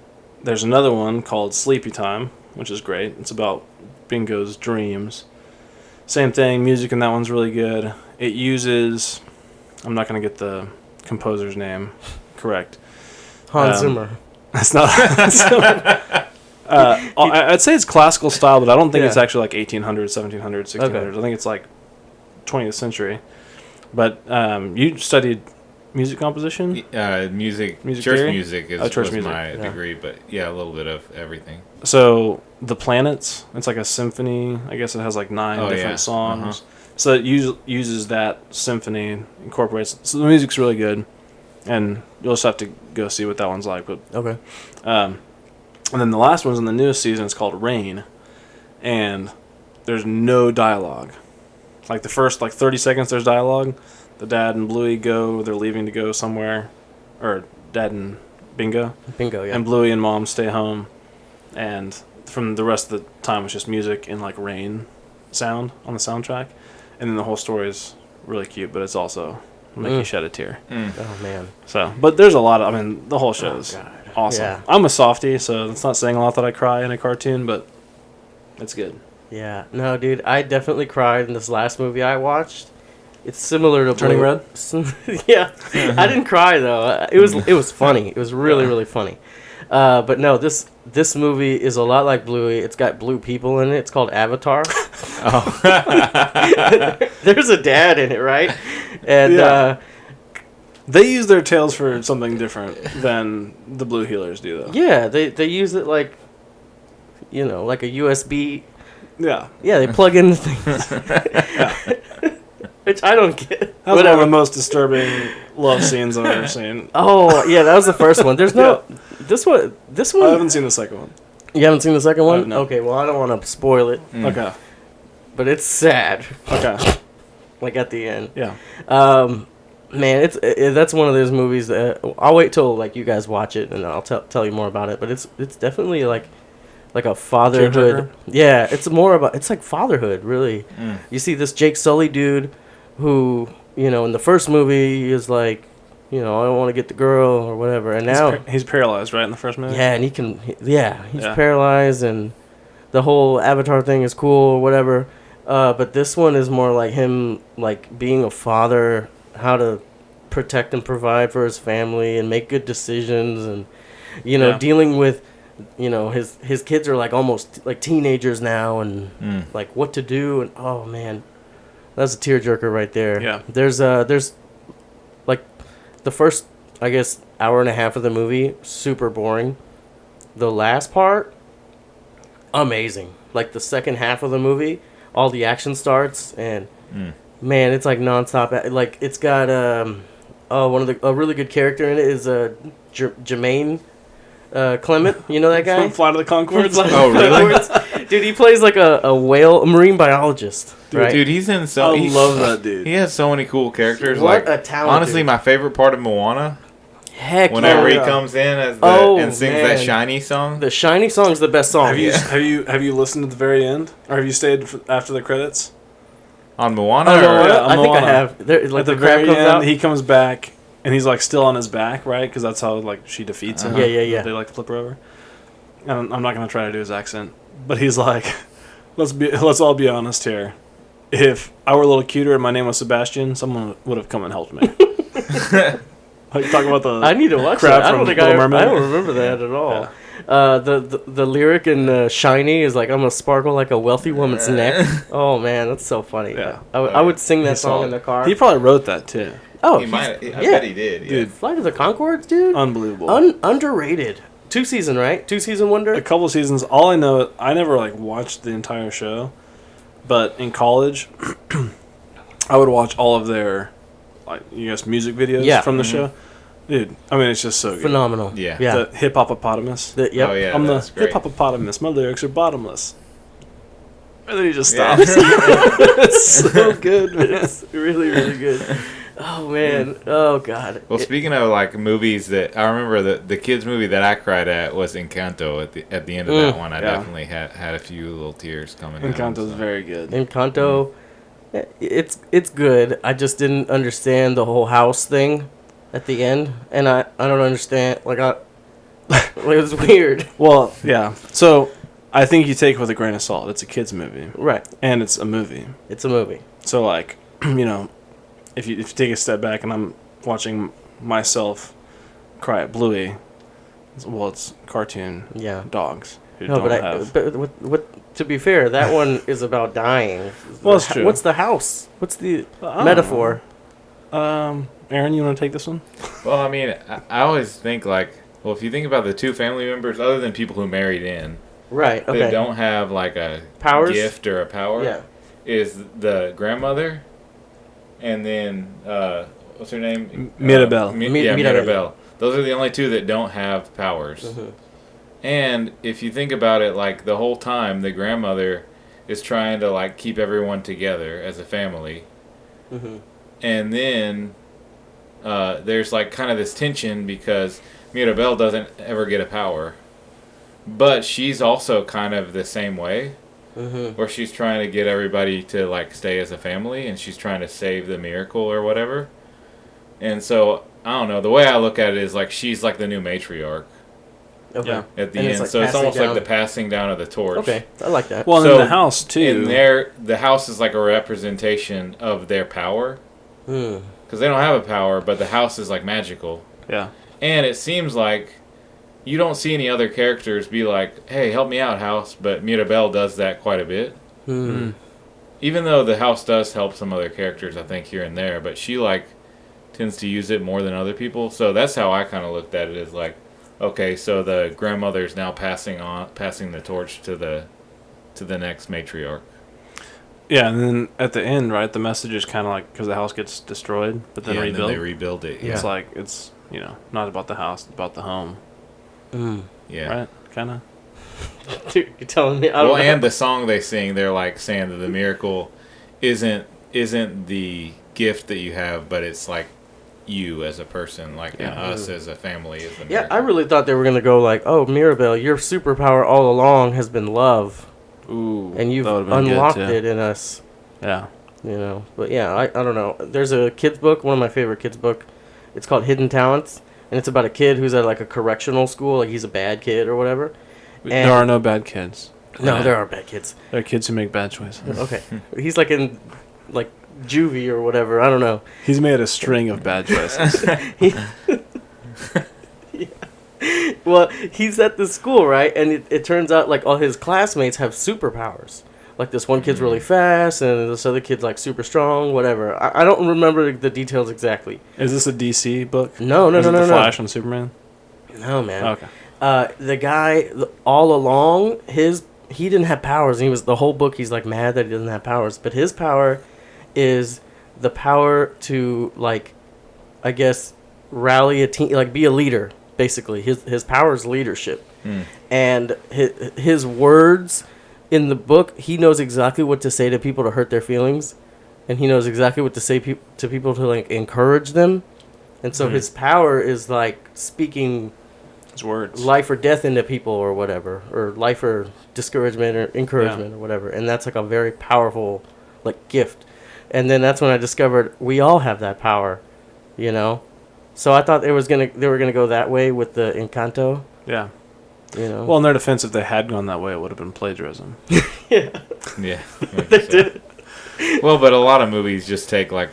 there's another one called Sleepy Time, which is great. It's about Bingo's dreams. Same thing, music in that one's really good. It uses, I'm not going to get the composer's name correct. Hans Zimmer. It's not Hans Zimmer. I'd say it's classical style, but I don't think Yeah. it's actually like 1800s, 1700s, 1600s. Okay. I think it's like 20th century. But you studied music composition? Music Music church theory? music Oh, church was music, my yeah. degree, but yeah, a little bit of everything. So the planets, it's like a symphony. I guess it has like 9 Oh, different yeah. songs. Uh-huh. So it uses that symphony, incorporates. So the music's really good, and you'll just have to go see what that one's like. But Okay. and then the last one's in the newest season. It's called Rain, and there's no dialogue. Like the first 30 seconds, there's dialogue. The dad and Bluey they're leaving to go somewhere, or dad and Bingo. Bingo, yeah. And Bluey and Mom stay home, and from the rest of the time it's just music and like rain sound on the soundtrack, and then the whole story is really cute, but it's also make you shed a tear. Oh, man. So, but there's a lot of, the whole show's God. awesome. Yeah. I'm a softie, so it's not saying a lot that I cry in a cartoon, but it's good. Yeah. No, dude, I definitely cried in this last movie I watched. It's similar to Turning Red? Yeah. I didn't cry though. It was funny. It was really really funny. But no, this movie is a lot like Bluey. It's got blue people in it. It's called Avatar. Oh, There's a dad in it, right? And Yeah. They use their tails for something different than the Blue Healers do, though. yeah, they use it like like a USB. Yeah. Yeah, they plug in the things. Which I don't get. That was one of the most disturbing love scenes I've ever seen. Oh, yeah, that was the first one. There's no this one I haven't seen the second one. You haven't seen the second one? No. Okay, well, I don't want to spoil it, Okay. but it's sad. Okay. Like at the end. Yeah. Man, that's one of those movies that I'll wait till you guys watch it and I'll tell you more about it. But it's definitely like a fatherhood. Tearjerker? Yeah, it's more about it's like fatherhood, really. You see this Jake Sully dude, who in the first movie is like, I don't want to get the girl or whatever, and now He's paralyzed, right, in the first movie? yeah, and he's Yeah. paralyzed, and the whole Avatar thing is cool or whatever. But this one is more like him, like being a father, how to protect and provide for his family and make good decisions, and dealing with, his kids are like almost like teenagers now, and like what to do, and oh man, that's a tearjerker right there. Yeah. There's like the first, I guess, hour and a half of the movie, super boring. The last part, amazing. Like the second half of the movie, all the action starts, and man, it's like nonstop. Like it's got a really good character in it is Jermaine Clement. You know that guy? From Flight of the Conchords? Oh, really? Dude, he plays like a a marine biologist. Right? Dude, he's in so. I love that dude. He has so many cool characters. What like a talent, honestly, dude. my favorite part of Moana. Heck Whenever yeah. he comes in as and sings man. that shiny song. The Shiny song's the best song. Have you listened to the very end, or have you stayed after the credits? On Moana? Oh, no, or- Yeah, I think I Moana. have. There, like At the the crab very comes end, out. he comes back and he's like still on his back, right? Because that's how she defeats him. Yeah. They like flip her over. And I'm not gonna try to do his accent, but he's like, let's all be honest here. If I were a little cuter and my name was Sebastian, someone would have come and helped me. Like talk about the I need to watch crab that. I don't from think Little I Mermaid. don't remember that at all. Yeah. The lyric in Shiny is like, I'm gonna sparkle like a wealthy woman's neck. Oh man, that's so funny. Yeah. I would sing that He's song solid. in the car. He probably wrote that too. Oh, He might. I yeah. bet he did. Yeah. Dude, Flight of the Conchords, dude. unbelievable. Underrated. 2-season, right? 2-season wonder. A couple seasons. All I know, I never watched the entire show, but in college, I would watch all of their music videos from the show. Dude, I mean, it's just so good. Phenomenal. Yeah. The hip hopopotamus. Yep. Oh, yeah. I'm the that's great. hip hopopotamus. My lyrics are bottomless. And then he just stops. It's so good, man. It's really, really good. Oh man. Oh god. Well, speaking of movies that I remember, the kids movie that I cried at was Encanto. At the end of that one, I definitely had a few little tears coming. Encanto's down, very good. Encanto, it's good. I just didn't understand the whole house thing at the end, and I don't understand. It was weird. Well, yeah. So I think you take it with a grain of salt. It's a kids movie, Right. and it's a movie. It's a movie. So if you take a step back and I'm watching myself cry at Bluey, it's cartoon Yeah. dogs. who No, don't but have. but what? To be fair, that one is about dying. Well, it's true. What's the house? What's the I don't metaphor? Aaron, you want to take this one? Well, I mean, I always think like, well, if you think about the two family members, other than people who married in, Right. Okay. that don't have like a Powers? gift or a power, Yeah. is the grandmother, and then what's her name? Mirabelle. Mirabelle. Mirabelle. Those are the only two that don't have powers. Mhm. And if you think about it, like the whole time, the grandmother is trying to like keep everyone together as a family, Mhm. and then there's like kind of this tension because Mirabelle doesn't ever get a power, but she's also kind of the same way, where she's trying to get everybody to like stay as a family, and she's trying to save the miracle or whatever. And so I don't know. The way I look at it is like she's like the new matriarch. Okay. Yeah. At the And end, like so it's passing almost down. like the passing down of the torch. Okay, I like that. Well, and So, in the house too. In there, the house is like a representation of their power, Hmm. because they don't have a power, but the house is like magical. Yeah. And it seems like you don't see any other characters be like, "Hey, help me out, house," but Mirabelle does that quite a bit. Hmm. Even though the house does help some other characters, I think here and there, but she like tends to use it more than other people. So that's how I kind of looked at it, as like, okay, so the grandmother's now passing the torch to the next matriarch. Yeah, and then at the end, right, the message is kind of like, because the house gets destroyed, but then And rebuilt. then they rebuild it. Yeah. It's like, it's, not about the house, it's about the home. Mm. Yeah. Right? Kind of. Dude, you're telling me. I don't Well, know. and the song they sing, they're like saying that the miracle isn't the gift that you have, but it's like you as a person, like and Yeah. us as a family is the Yeah, miracle. I really thought they were gonna go like, "Oh, Mirabelle, your superpower all along has been love, Ooh. and you've that would've been good, unlocked too. it in us." Yeah. But yeah, I don't know. There's a kids book, one of my favorite kids book. It's called Hidden Talents, and it's about a kid who's at like a correctional school, like he's a bad kid or whatever. There are no bad kids. No, Yeah. there are bad kids. There are kids who make bad choices. Okay, he's like in like juvie or whatever. I don't know. He's made a string of bad choices. Well, he's at the school, right? And it turns out like all his classmates have superpowers. Like this one kid's really fast, and this other kid's like super strong, whatever. I don't remember the details exactly. Is this a DC book? No, Is it no. The Flash and Superman? No, man. Okay. The guy all along, he didn't have powers. And he was the whole book. He's like mad that he doesn't have powers, but his power is the power to like, I guess, rally a team, like be a leader. Basically, his power is leadership, and his words in the book, he knows exactly what to say to people to hurt their feelings, and he knows exactly what to say to people to like encourage them, and so his power is like speaking His words. life or death into people or whatever, or life or discouragement or encouragement or whatever, and that's like a very powerful like gift. And then that's when I discovered we all have that power, So I thought they were gonna go that way with the Encanto, Yeah. Well, Well, in their defense, if they had gone that way, it would have been plagiarism. yeah, Yeah. they did. Well, but a lot of movies just take like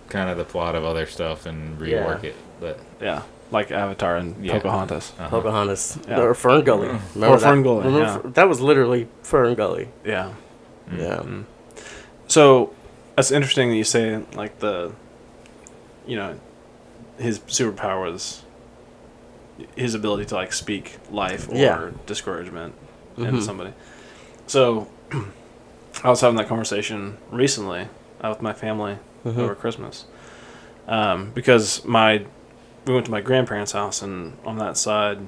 kind of the plot of other stuff and rework it. But Yeah. Like Avatar and Yeah. Pocahontas. Pocahontas Yeah. or Fern Gully. Remember Or that? Fern Gully, Remember that was literally Fern Gully. Yeah. Yeah. So, that's interesting that you say, like, his superpower was his ability to, like, speak life or discouragement into somebody. So, I was having that conversation recently with my family over Christmas. Because we went to my grandparents' house, and on that side,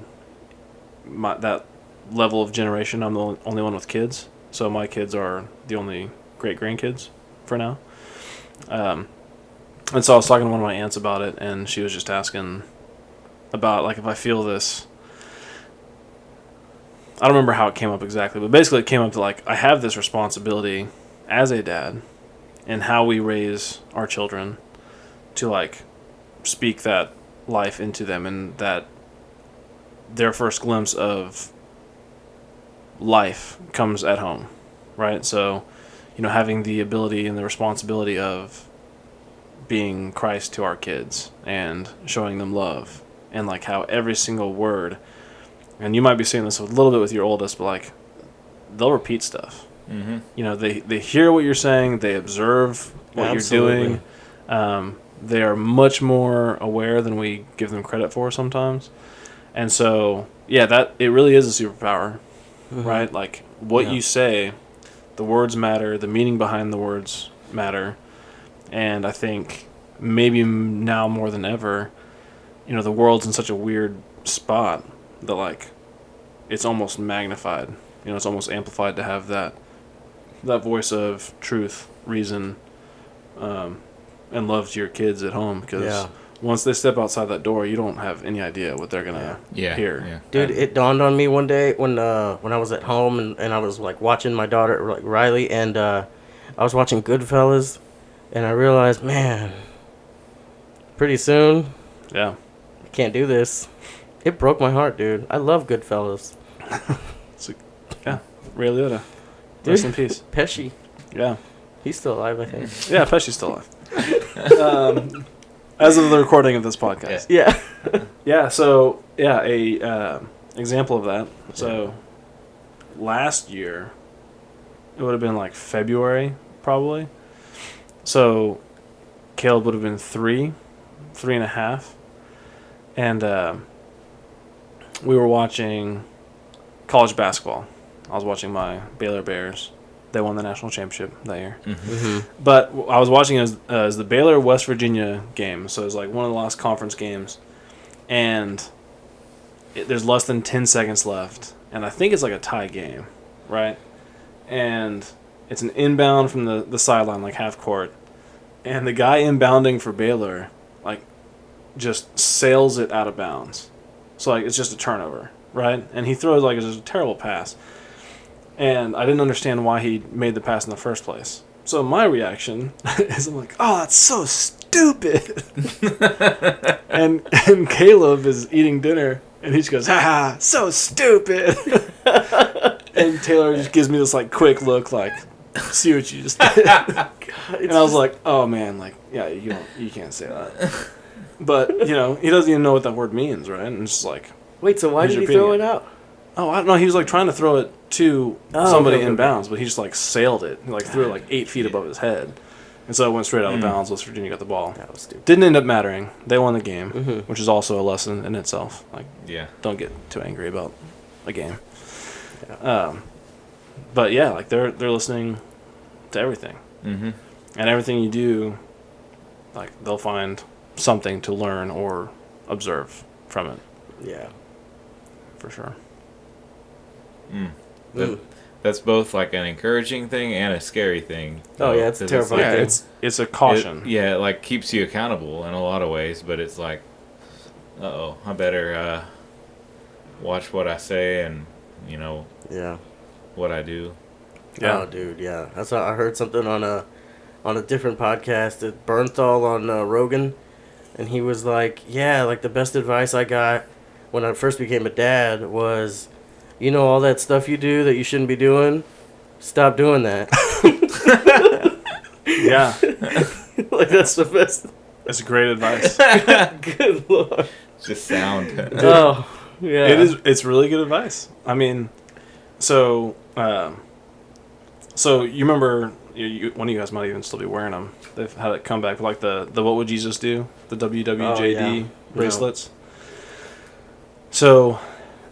that level of generation, I'm the only one with kids. So my kids are the only great-grandkids for now. And so I was talking to one of my aunts about it, and she was just asking about, like, if I feel this. I don't remember how it came up exactly, but basically it came up to, like, I have this responsibility as a dad in how we raise our children to, like, speak that life into them, and that their first glimpse of life comes at home, right? So, having the ability and the responsibility of being Christ to our kids and showing them love, and like how every single word and you might be seeing this a little bit with your oldest, but like they'll repeat stuff. Mm-hmm. You know, they hear what you're saying, they observe what Absolutely. you're doing. They are much more aware than we give them credit for sometimes. And so, yeah, that it really is a superpower, right? Like what you say, the words matter, the meaning behind the words matter. And I think maybe now more than ever, you know, the world's in such a weird spot that like it's almost magnified. You know, it's almost amplified to have that voice of truth, reason, and love to your kids at home, because once they step outside that door, you don't have any idea what they're gonna hear. Yeah. Dude, it dawned on me one day when I was at home and I was like watching my daughter, like Riley, and I was watching Goodfellas, and I realized, man, pretty soon, Yeah. I can't do this. It broke my heart, dude. I love Goodfellas. Ray Liotta. Dude. Rest in peace. Pesci, Yeah. he's still alive, I think. Yeah, Pesci's still alive. As of the recording of this podcast. Yeah. Yeah, so, a example of that. So, last year, it would have been like February, probably. So, Caleb would have been 3.5. And we were watching college basketball. I was watching my Baylor Bears. They won the national championship that year. Mm-hmm. But I was watching as the Baylor-West Virginia game. So it was like one of the last conference games. And there's less than 10 seconds left. And I think it's like a tie game, right? And it's an inbound from the sideline, like half court. And the guy inbounding for Baylor, like, just sails it out of bounds. So, like, it's just a turnover, right? And he throws, like, it's just a terrible pass. And I didn't understand why he made the pass in the first place. So my reaction is I'm like, oh, that's so stupid. and Caleb is eating dinner, and he just goes, ha, so stupid. And Taylor just gives me this, like, quick look, like, see what you just did. And I was like, oh, man, like, yeah, you can't say that. But, you know, he doesn't even know what that word means, right? And it's just like... Wait, so why he's did he throw repeating it out? Oh, I don't know. He was, like, trying to throw it to somebody okay, in okay. bounds, but he just, like, sailed it. He, like, threw it, like, 8 feet above his head. And so it went straight out of bounds. West Virginia got the ball. That was stupid. Didn't end up mattering. They won the game, Mhm. which is also a lesson in itself. Like, Yeah. don't get too angry about a game. Yeah. But, yeah, like, they're listening to everything. Mm-hmm. And everything you do, like, they'll find something to learn or observe from it, Yeah. for sure. That's both like an encouraging thing and a scary thing. Oh, yeah, it's a 'Cause terrifying like- thing. It's a caution. it like keeps you accountable in a lot of ways, but it's like, I better watch what I say and, you know, Yeah. what I do. Yeah. Oh, dude, yeah. That's how I heard something on a different podcast. Bernthal on Rogan, and he was like, "Yeah, like the best advice I got when I first became a dad was, you know, all that stuff you do that you shouldn't be doing, stop doing that." Yeah. Like that's the best. That's great advice. Good lord. Just sound. Oh, yeah. It's really good advice. I mean, so you remember, one of you guys might even still be wearing them. They've had it come back, like the What Would Jesus Do? The WWJD Oh, yeah. bracelets. So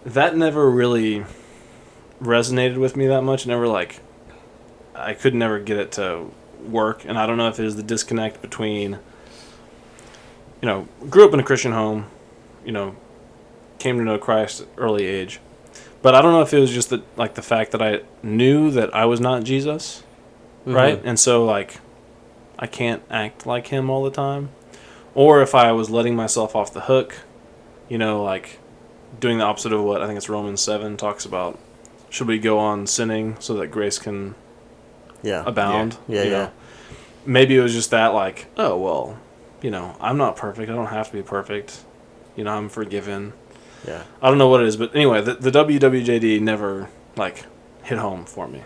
that never really resonated with me that much. Never, like, I could never get it to work. And I don't know if it was the disconnect between, you know, grew up in a Christian home, you know, came to know Christ at early age. But I don't know if it was just the fact that I knew that I was not Jesus, right? And so, like, I can't act like him all the time. Or if I was letting myself off the hook, you know, like, doing the opposite of what I think it's Romans 7 talks about. Should we go on sinning so that grace can abound? Yeah, you yeah. know? Maybe it was just that, like, oh, well, you know, I'm not perfect. I don't have to be perfect. You know, I'm forgiven. Yeah. I don't know what it is, but anyway, the WWJD never, like, hit home for me.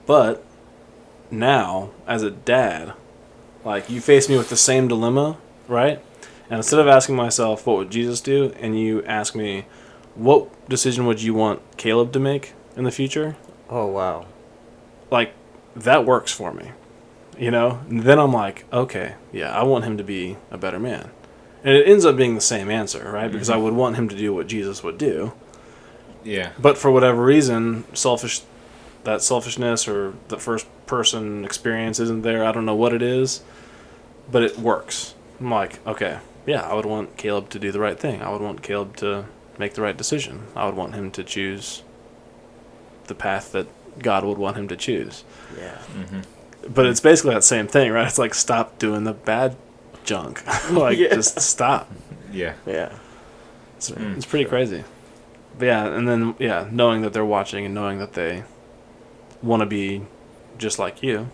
But now, as a dad, like, you face me with the same dilemma, right? And instead of asking myself, what would Jesus do? And you ask me, what decision would you want Caleb to make in the future? Oh, wow. Like, that works for me. You know? And then I'm like, okay, yeah, I want him to be a better man. And it ends up being the same answer, right? Because I would want him to do what Jesus would do. Yeah. But for whatever reason, that selfishness or the first person experience isn't there. I don't know what it is, but it works. I'm like, okay, yeah, I would want Caleb to do the right thing. I would want Caleb to make the right decision. I would want him to choose the path that God would want him to choose. Yeah. But it's basically that same thing, right? It's like, stop doing the bad junk. Like, just stop. Yeah. Yeah. It's pretty crazy. But yeah, and then, yeah, knowing that they're watching and knowing that they want to be just like you,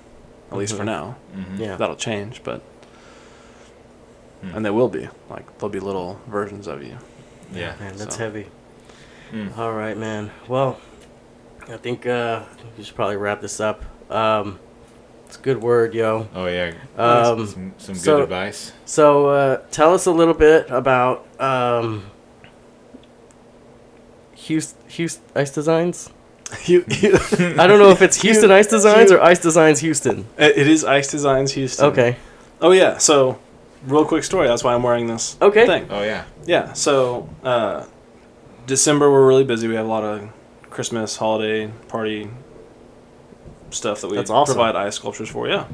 at least for now. Yeah. That'll change, but... And they will be. Like, there'll be little versions of you. Yeah. Man, that's So. heavy. All right, man. Well, I think we should probably wrap this up. It's a good word, yo. Oh, yeah. Some so- good advice. So tell us a little bit about Houston Ice Designs. I don't know if it's Houston Ice Designs or Ice Designs Houston. It is Ice Designs Houston. Okay. Oh, yeah. So, real quick story. That's why I'm wearing this thing. Oh, yeah. Yeah. So, December, we're really busy. We have a lot of Christmas, holiday, party stuff that we That's awesome. provide ice sculptures for, yeah.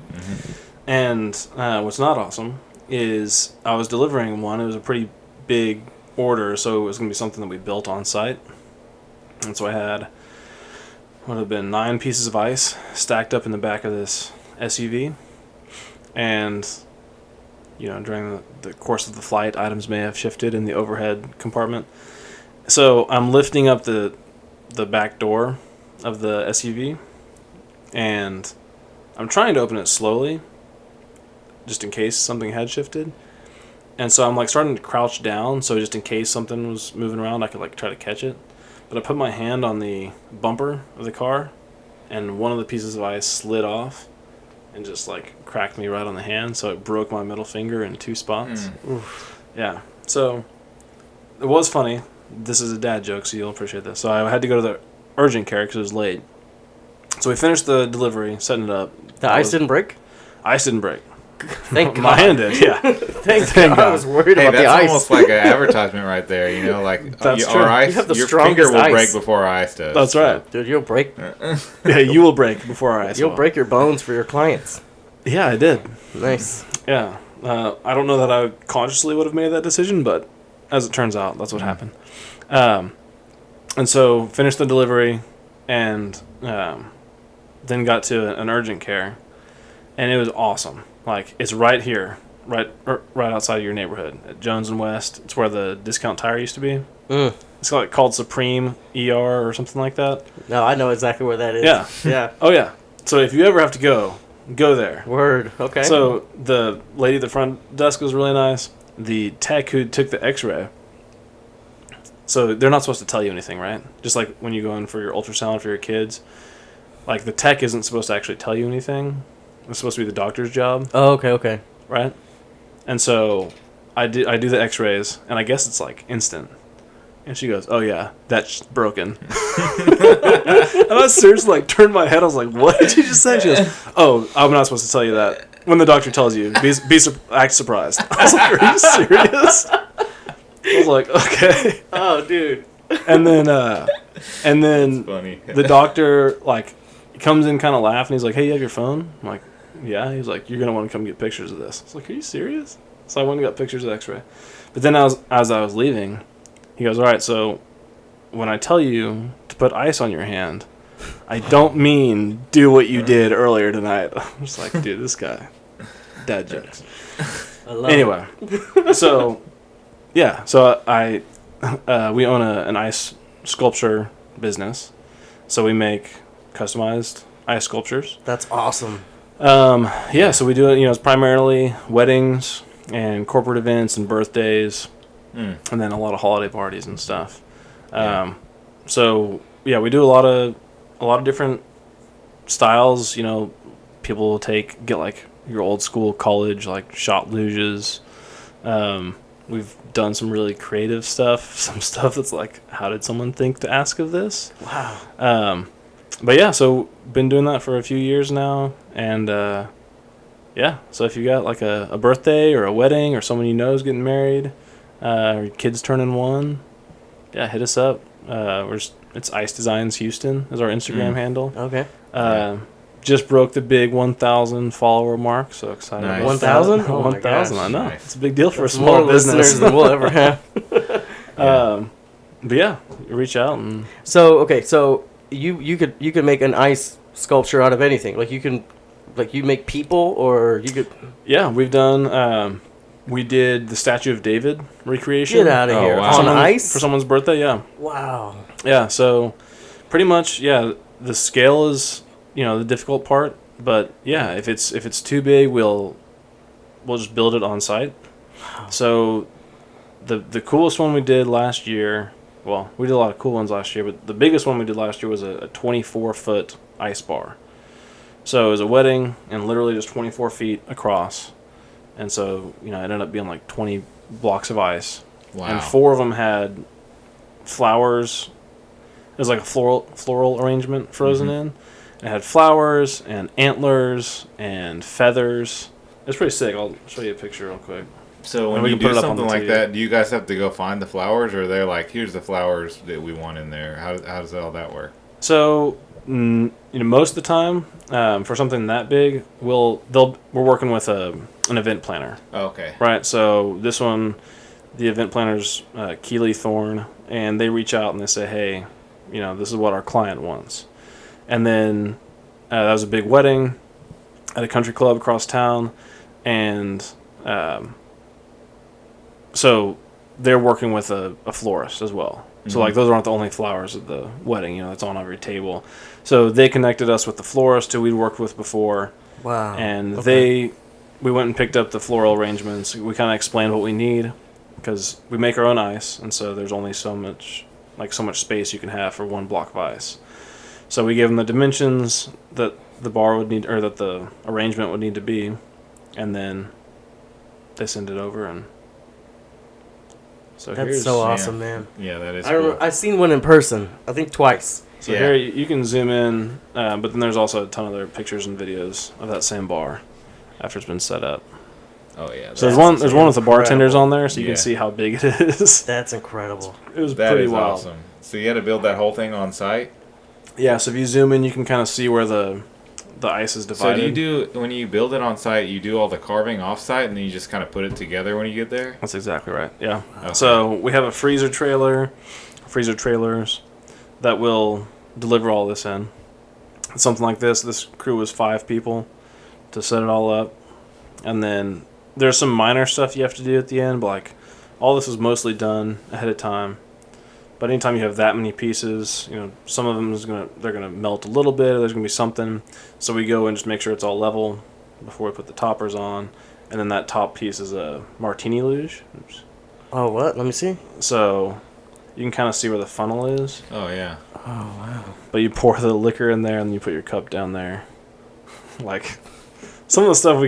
And what's not awesome is I was delivering one. It was a pretty big order, so it was going to be something that we built on site. And so I had, what would have been 9 pieces of ice stacked up in the back of this SUV. And, you know, during the course of the flight, items may have shifted in the overhead compartment. So I'm lifting up the back door of the SUV, and I'm trying to open it slowly, just in case something had shifted. And so I'm like starting to crouch down, so just in case something was moving around, I could like try to catch it. But I put my hand on the bumper of the car, and one of the pieces of ice slid off and just like cracked me right on the hand, so it broke my middle finger in 2 spots. Yeah. So it was funny. This is a dad joke, so you'll appreciate this. So I had to go to the urgent care because it was late. So we finished the delivery, setting it up. The ice didn't break? Ice didn't break. Thank God. My hand did, yeah. Thank God. I was worried Hey, about the that's ice. almost like an advertisement right there. You know, like That's our true. ice, You have the your strongest finger will ice. break before our ice does. That's right. Dude, you'll break. Yeah, you will break before our ice You'll will. break your bones for your clients. Yeah, I did. Nice. Yeah. I don't know that I consciously would have made that decision, but as it turns out, that's what happened. And so finished the delivery and then got to an urgent care, and it was awesome. Like, it's right here, right outside of your neighborhood at Jones and West. It's where the Discount Tire used to be. It's called Supreme ER or something like that. No, I know exactly where that is. Yeah. Yeah. Oh, yeah. So if you ever have to go there. Word. Okay. So the lady at the front desk was really nice. The tech who took the x-ray, so they're not supposed to tell you anything, right? Just like when you go in for your ultrasound for your kids, like the tech isn't supposed to actually tell you anything. It's supposed to be the doctor's job, Oh, okay. right? And so I do the x-rays, and I guess it's like instant. And she goes, "Oh yeah, that's broken." And I seriously like turned my head. I was like, "What did you just say?" She goes, "Oh, I'm not supposed to tell you that. When the doctor tells you, act surprised." I was like, "Are you serious?" I was like, "Okay." Oh, dude. And then funny. the doctor like comes in kind of laughing. He's like, "Hey, you have your phone?" I'm like, "Yeah." He's like, "You're gonna want to come get pictures of this." I was like, "Are you serious?" So I went and got pictures of the X-ray. But then as I was leaving, he goes, "All right, so when I tell you to put ice on your hand, I don't mean do what you did earlier tonight." I'm just like, dude, this guy, dad jokes. I love Anyway, so yeah, so we own an ice sculpture business, so we make customized ice sculptures. That's awesome. Yeah, so we do it. It's primarily weddings and corporate events and birthdays. And then a lot of holiday parties and stuff. So yeah, we do a lot of different styles. People will get like your old school college like shot luges, we've done some really creative stuff, some stuff that's like, how did someone think to ask of this? Wow. But yeah, so been doing that for a few years now, and yeah, so if you got like a birthday or a wedding or someone you know is getting married, or your kid's turning 1, yeah, hit us up. It's Ice Designs Houston is our Instagram handle. Okay. Just broke the big 1,000 follower mark, so excited. Nice. 1,000? Oh, 1,000, I know. Nice. It's a big deal for That's a small more business. listeners than we'll ever have. But yeah, reach out and So you could make an ice sculpture out of anything. Like you make people, or you could. yeah, we've done. We did the Statue of David recreation. Get out of here. wow. On ice? For someone's birthday. Yeah. Wow. Yeah. So pretty much, yeah. The scale is the difficult part, but yeah, if it's too big, we'll just build it on site. So the coolest one we did last year. Well, we did a lot of cool ones last year, but the biggest one we did last year was a 24-foot ice bar. So it was a wedding, and literally just 24 feet across. And so, it ended up being like 20 blocks of ice. Wow. And 4 of them had flowers. It was like a floral arrangement frozen in. It had flowers and antlers and feathers. It's pretty sick. I'll show you a picture real quick. So And when we you can put do it up on something the like TV. that, do you guys have to go find the flowers, or they're like, here's the flowers that we want in there? How does all that work? So, most of the time, for something that big, we're working with an event planner. Oh, okay. Right, so this one, the event planner's Keeley Thorne, and they reach out and they say, hey, this is what our client wants. And then that was a big wedding at a country club across town, and so they're working with a florist as well. So, like, those aren't the only flowers at the wedding, that's on every table. So they connected us with the florist who we'd worked with before. Wow. And Okay. we went and picked up the floral arrangements. We kind of explained what we need because we make our own ice, and so there's only so much space you can have for one block of ice. So we gave them the dimensions that the bar would need, or that the arrangement would need to be, and then they send it over. And so That's so awesome, man. Yeah, that is I cool. remember, I've seen one in person. I think twice. So Yeah. here you can zoom in, but then there's also a ton of other pictures and videos of that same bar after it's been set up. Oh, yeah. So there's one with the bartenders incredible. on there, so you Yeah. can see how big it is. That's incredible. It was That pretty is wild. awesome. So you had to build that whole thing on site? Yeah, so if you zoom in, you can kind of see where the ice is So divided. when you build it on site, you do all the carving off site, and then you just kind of put it together when you get there? That's exactly right. Yeah. Okay. So we have a freezer trailers that will deliver all this in. Something like this. This crew was 5 people to set it all up, and then there's some minor stuff you have to do at the end, but like all this is mostly done ahead of time. But anytime you have that many pieces, some of them they're gonna melt a little bit. Or there's gonna be something, so we go and just make sure it's all level before we put the toppers on, and then that top piece is a martini luge. Oops. Oh, what? Let me see. So you can kind of see where the funnel is, Oh, yeah. Oh, wow. but you pour the liquor in there and you put your cup down there. Like some of the stuff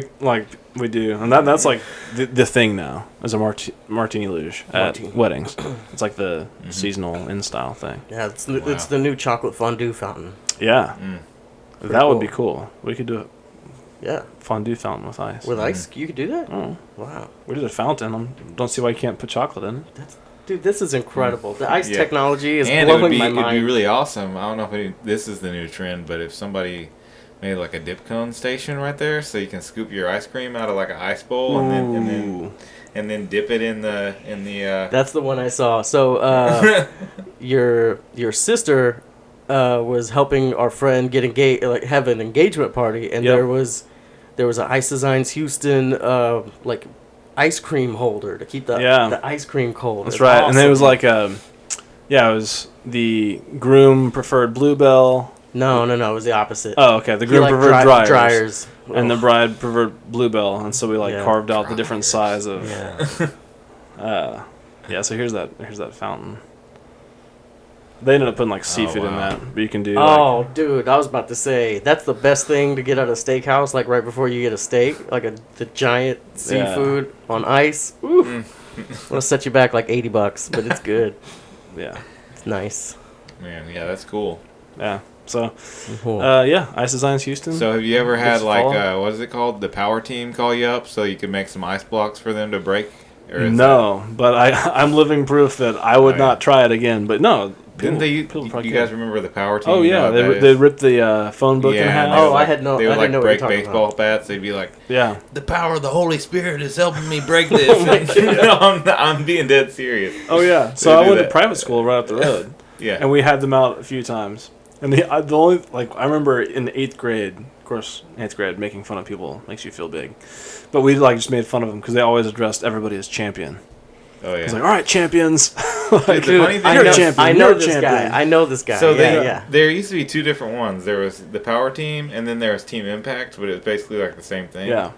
we do, and that's like the thing now is a martini luge at Martini. weddings. It's like the seasonal in style thing. Yeah, it's Wow. the new chocolate fondue fountain. Yeah, Mm. that would be cool. cool. We could do a Yeah. fondue fountain with ice. With ice? You could do that? Oh, Wow. we did a fountain. Don't see why you can't put chocolate in it. Dude, this is incredible. The ice Yeah. technology is And it would blowing be, my it'd be mind. really awesome. I don't know if this is the new trend, but if somebody made like a dip cone station right there, so you can scoop your ice cream out of like an ice bowl Ooh. and then dip it in the That's the one I saw. So, your sister was helping our friend get engaged, like have an engagement party, and Yep. there was a Ice Designs Houston like ice cream holder to keep the ice cream cold. That's It's right. And it was awesome. like it was the groom preferred bluebell. no, it was the opposite. Oh, okay. The He groom liked preferred dryers. and the Ugh. bride preferred bluebell, and so we Yeah. carved out the different size of. Yeah. So here's that fountain. They ended up putting like seafood in wow. that, but you can do. Oh, dude, I was about to say that's the best thing to get at a steakhouse. Like right before you get a steak, like the giant seafood on ice. Ooh. It'll set you back like $80, but it's good. Yeah. It's nice. Man, yeah, that's cool. Yeah. So, Cool. yeah, Ice Designs Houston. So have you ever had This like fall? what is it called? The power team call you up so you can make some ice blocks for them to break? Or is No, but I'm living proof that I would Oh, yeah. not try it again. But no. Didn't they? people You probably guys can. remember the power team? Oh, You know yeah. what that They is? ripped the phone book in Yeah, half. and they would, Oh, I like- had no- They I would didn't like know what break you're talking baseball bats. They'd be like, Yeah. "The power of the Holy Spirit is helping me break this." No, I'm being dead serious. Oh, yeah. So They I do went to that. private school right up the road. Yeah. And we had them out a few times. And the only, like, I remember in 8th grade, of course, 8th grade, making fun of people makes you feel big. But we, like, just made fun of them because they always addressed everybody as champion. Oh yeah. It's like, all right, champions. Like, Dude, the funny thing you're a is- champion. I know You're a this champion. guy. I know this guy. So yeah. there used to be two different ones. There was the power team, and then there was Team Impact, but it was basically like the same thing. Yeah.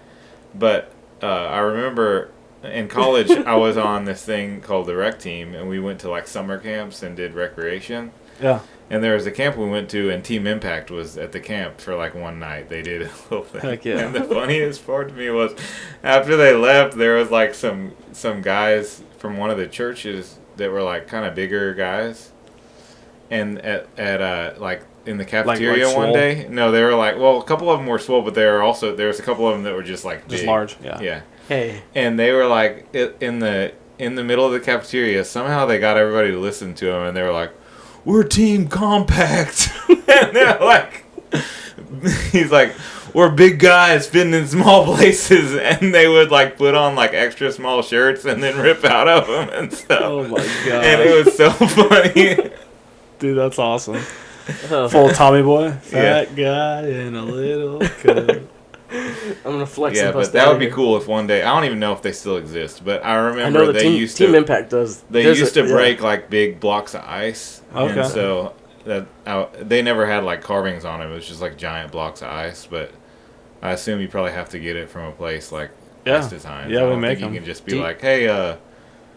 But I remember in college I was on this thing called the rec team, and we went to like summer camps and did recreation. Yeah. And there was a camp we went to, and Team Impact was at the camp for like one night. They did a little thing. Heck yeah. And the funniest part to me was after they left, there was like some guys from one of the churches that were like kind of bigger guys. And at like in the cafeteria like one swole? day, no, they were like, well, a couple of them were swole, but there was a couple of them that were just like Just big. large. Yeah. Yeah. Hey. And they were like in the middle of the cafeteria. Somehow they got everybody to listen to them, and they were like, "We're Team Compact," and they're like, "He's like, we're big guys fitting in small places," and they would like put on like extra small shirts and then rip out of them and stuff. Oh my god. And it was so funny. Dude, that's awesome. Oh, Full Tommy boy. Fat guy in a little coat. I'm gonna flex. Yeah, and but bust that out would be here. cool if one day. I don't even know if they still exist, but I I remember know the they team, used Team to. Impact does. They There's used a- to yeah. break like big blocks of ice, Okay. and so they never had like carvings on them. It was just like giant blocks of ice. But I assume you probably have to get it from a place like Yeah. Ice Designs. Yeah, I we don't make think 'em. You can just be Do you- like, "Hey,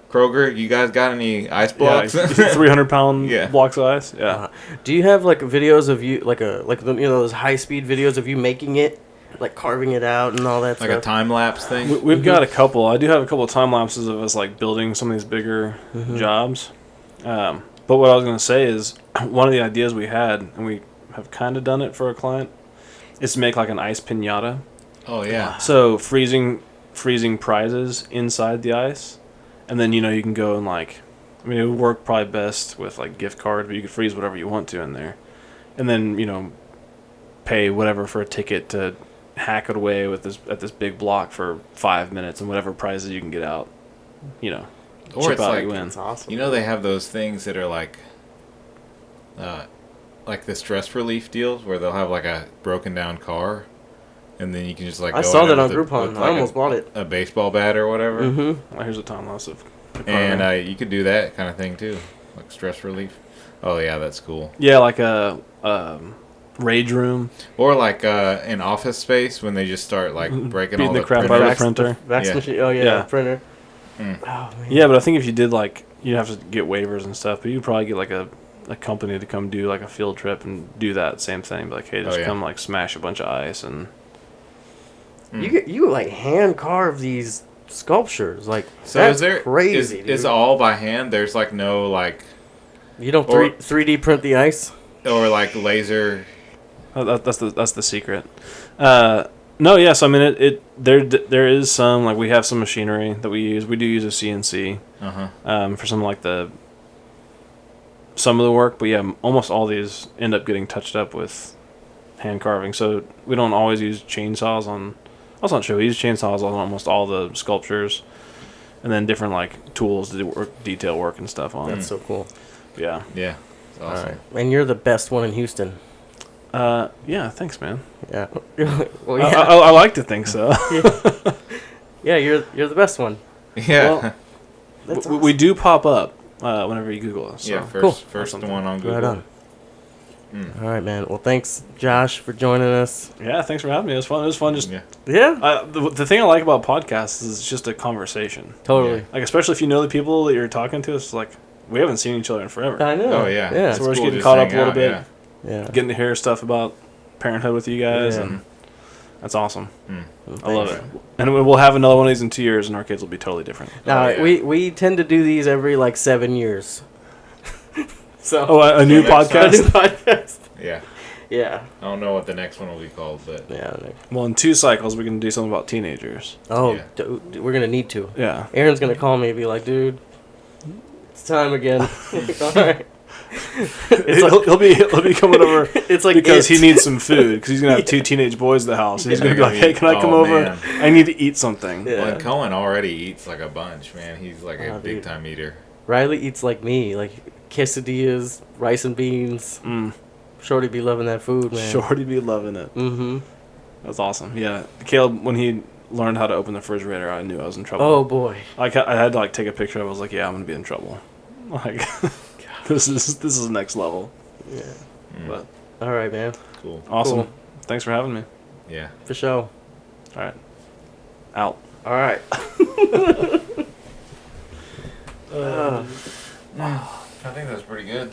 Kroger, you guys got any ice blocks?" Yeah, 300-pound Yeah. blocks of ice. Yeah. Do you have like videos of you like those high speed videos of you making it, like carving it out and all that Like a stuff? time lapse thing. We've got a couple. I do have a couple of time lapses of us like building some of these bigger jobs. But what I was going to say is one of the ideas we had, and we have kind of done it for a client, is to make like an ice piñata. Oh yeah. So freezing prizes inside the ice, and then you can go and like, I mean, it would work probably best with like gift card, but you could freeze whatever you want to in there, and then pay whatever for a ticket to hack it away with this big block for 5 minutes, and whatever prizes you can get out, Or chip it's out, like you win. That's awesome. they have those things that are like the stress relief deals where they'll have like a broken down car, and then you can just like. I go saw in that it on with Groupon. with I like almost bought it. a baseball bat or whatever, Mm-hmm. Well, here's a time lapse of the car. and you could do that kind of thing too, like stress relief. Oh yeah, that's cool. Yeah, like a rage room, Or like in Office Space when they just start like breaking all beating the the crap out of the printers. printer. Fax Yeah. machine. Oh yeah, Yeah. printer. Mm. Oh man. Yeah, but I think if you did like, you'd have to get waivers and stuff, but you'd probably get like a company to come do like a field trip and do that same thing. Be like, hey, just Oh, yeah. come like smash a bunch of ice and. You like hand carve these sculptures like So that's is there crazy. Is dude. all by hand? There's like no like You don't or- 3D print the ice? or like laser. That's the secret. No, yes, I mean there is some, like we have some machinery that we use. We do use a CNC for some like some of the work, but yeah, almost all these end up getting touched up with hand carving. So we don't always use chainsaws on. That's not true. We use chainsaws on almost all the sculptures, and then different like tools to do detail work and stuff on. That's so cool. Yeah. Yeah, it's awesome. All right. And you're the best one in Houston. Yeah. Thanks, man. Yeah. Well, I like to think so. yeah, you're the best one. Yeah, Well, That's we do pop up whenever you Google us. So. yeah. Cool. First Something. one on Google. Right on. All right, man. Well, thanks, Josh, for joining us. Yeah, thanks for having me. It was fun. It was fun. Just Yeah. Yeah, the thing I like about podcasts is it's just a conversation. totally. Yeah. Like especially if you know the people that you're talking to, it's like we haven't seen each other in forever. I know. Oh yeah. Yeah. It's So we're just cool getting caught up hang a little out, bit. yeah. Yeah. Getting to hear stuff about parenthood with you guys, Yeah. and That's awesome. Mm. I love it. And we'll have another one of these in 2 years, and our kids will be totally different. Now, yeah. we tend to do these every like 7 years. So Oh, a new next a new podcast? podcast. Yeah. Yeah. I don't know what the next one will be called, but Yeah. Well, in 2 cycles, we can do something about teenagers. Oh, Yeah. we're gonna need to. Yeah. Aaron's gonna call me and be like, "Dude, it's time again." All right. He'll be coming over It's like because it. he needs some food because he's gonna have 2 teenage boys at the house, and he's Yeah. gonna be like, "Hey, can I come Oh, over? man. I need to eat something." Yeah. well, and Cohen already eats like a bunch, man. He's like a Oh, dude. big time eater. Riley eats like me, like quesadillas, rice and beans. Shorty be loving that food, man. Shorty be loving it. Mm-hmm. That's awesome. Yeah, Caleb, when he learned how to open the refrigerator, I knew I was in trouble. Oh boy. I had to like take a picture. I was like, "Yeah, I'm gonna be in trouble." Like, this is next level. Yeah. But All right, man. Cool. awesome. Cool. Thanks for having me. Yeah. For sure. All right, out. All right. I think that's pretty good.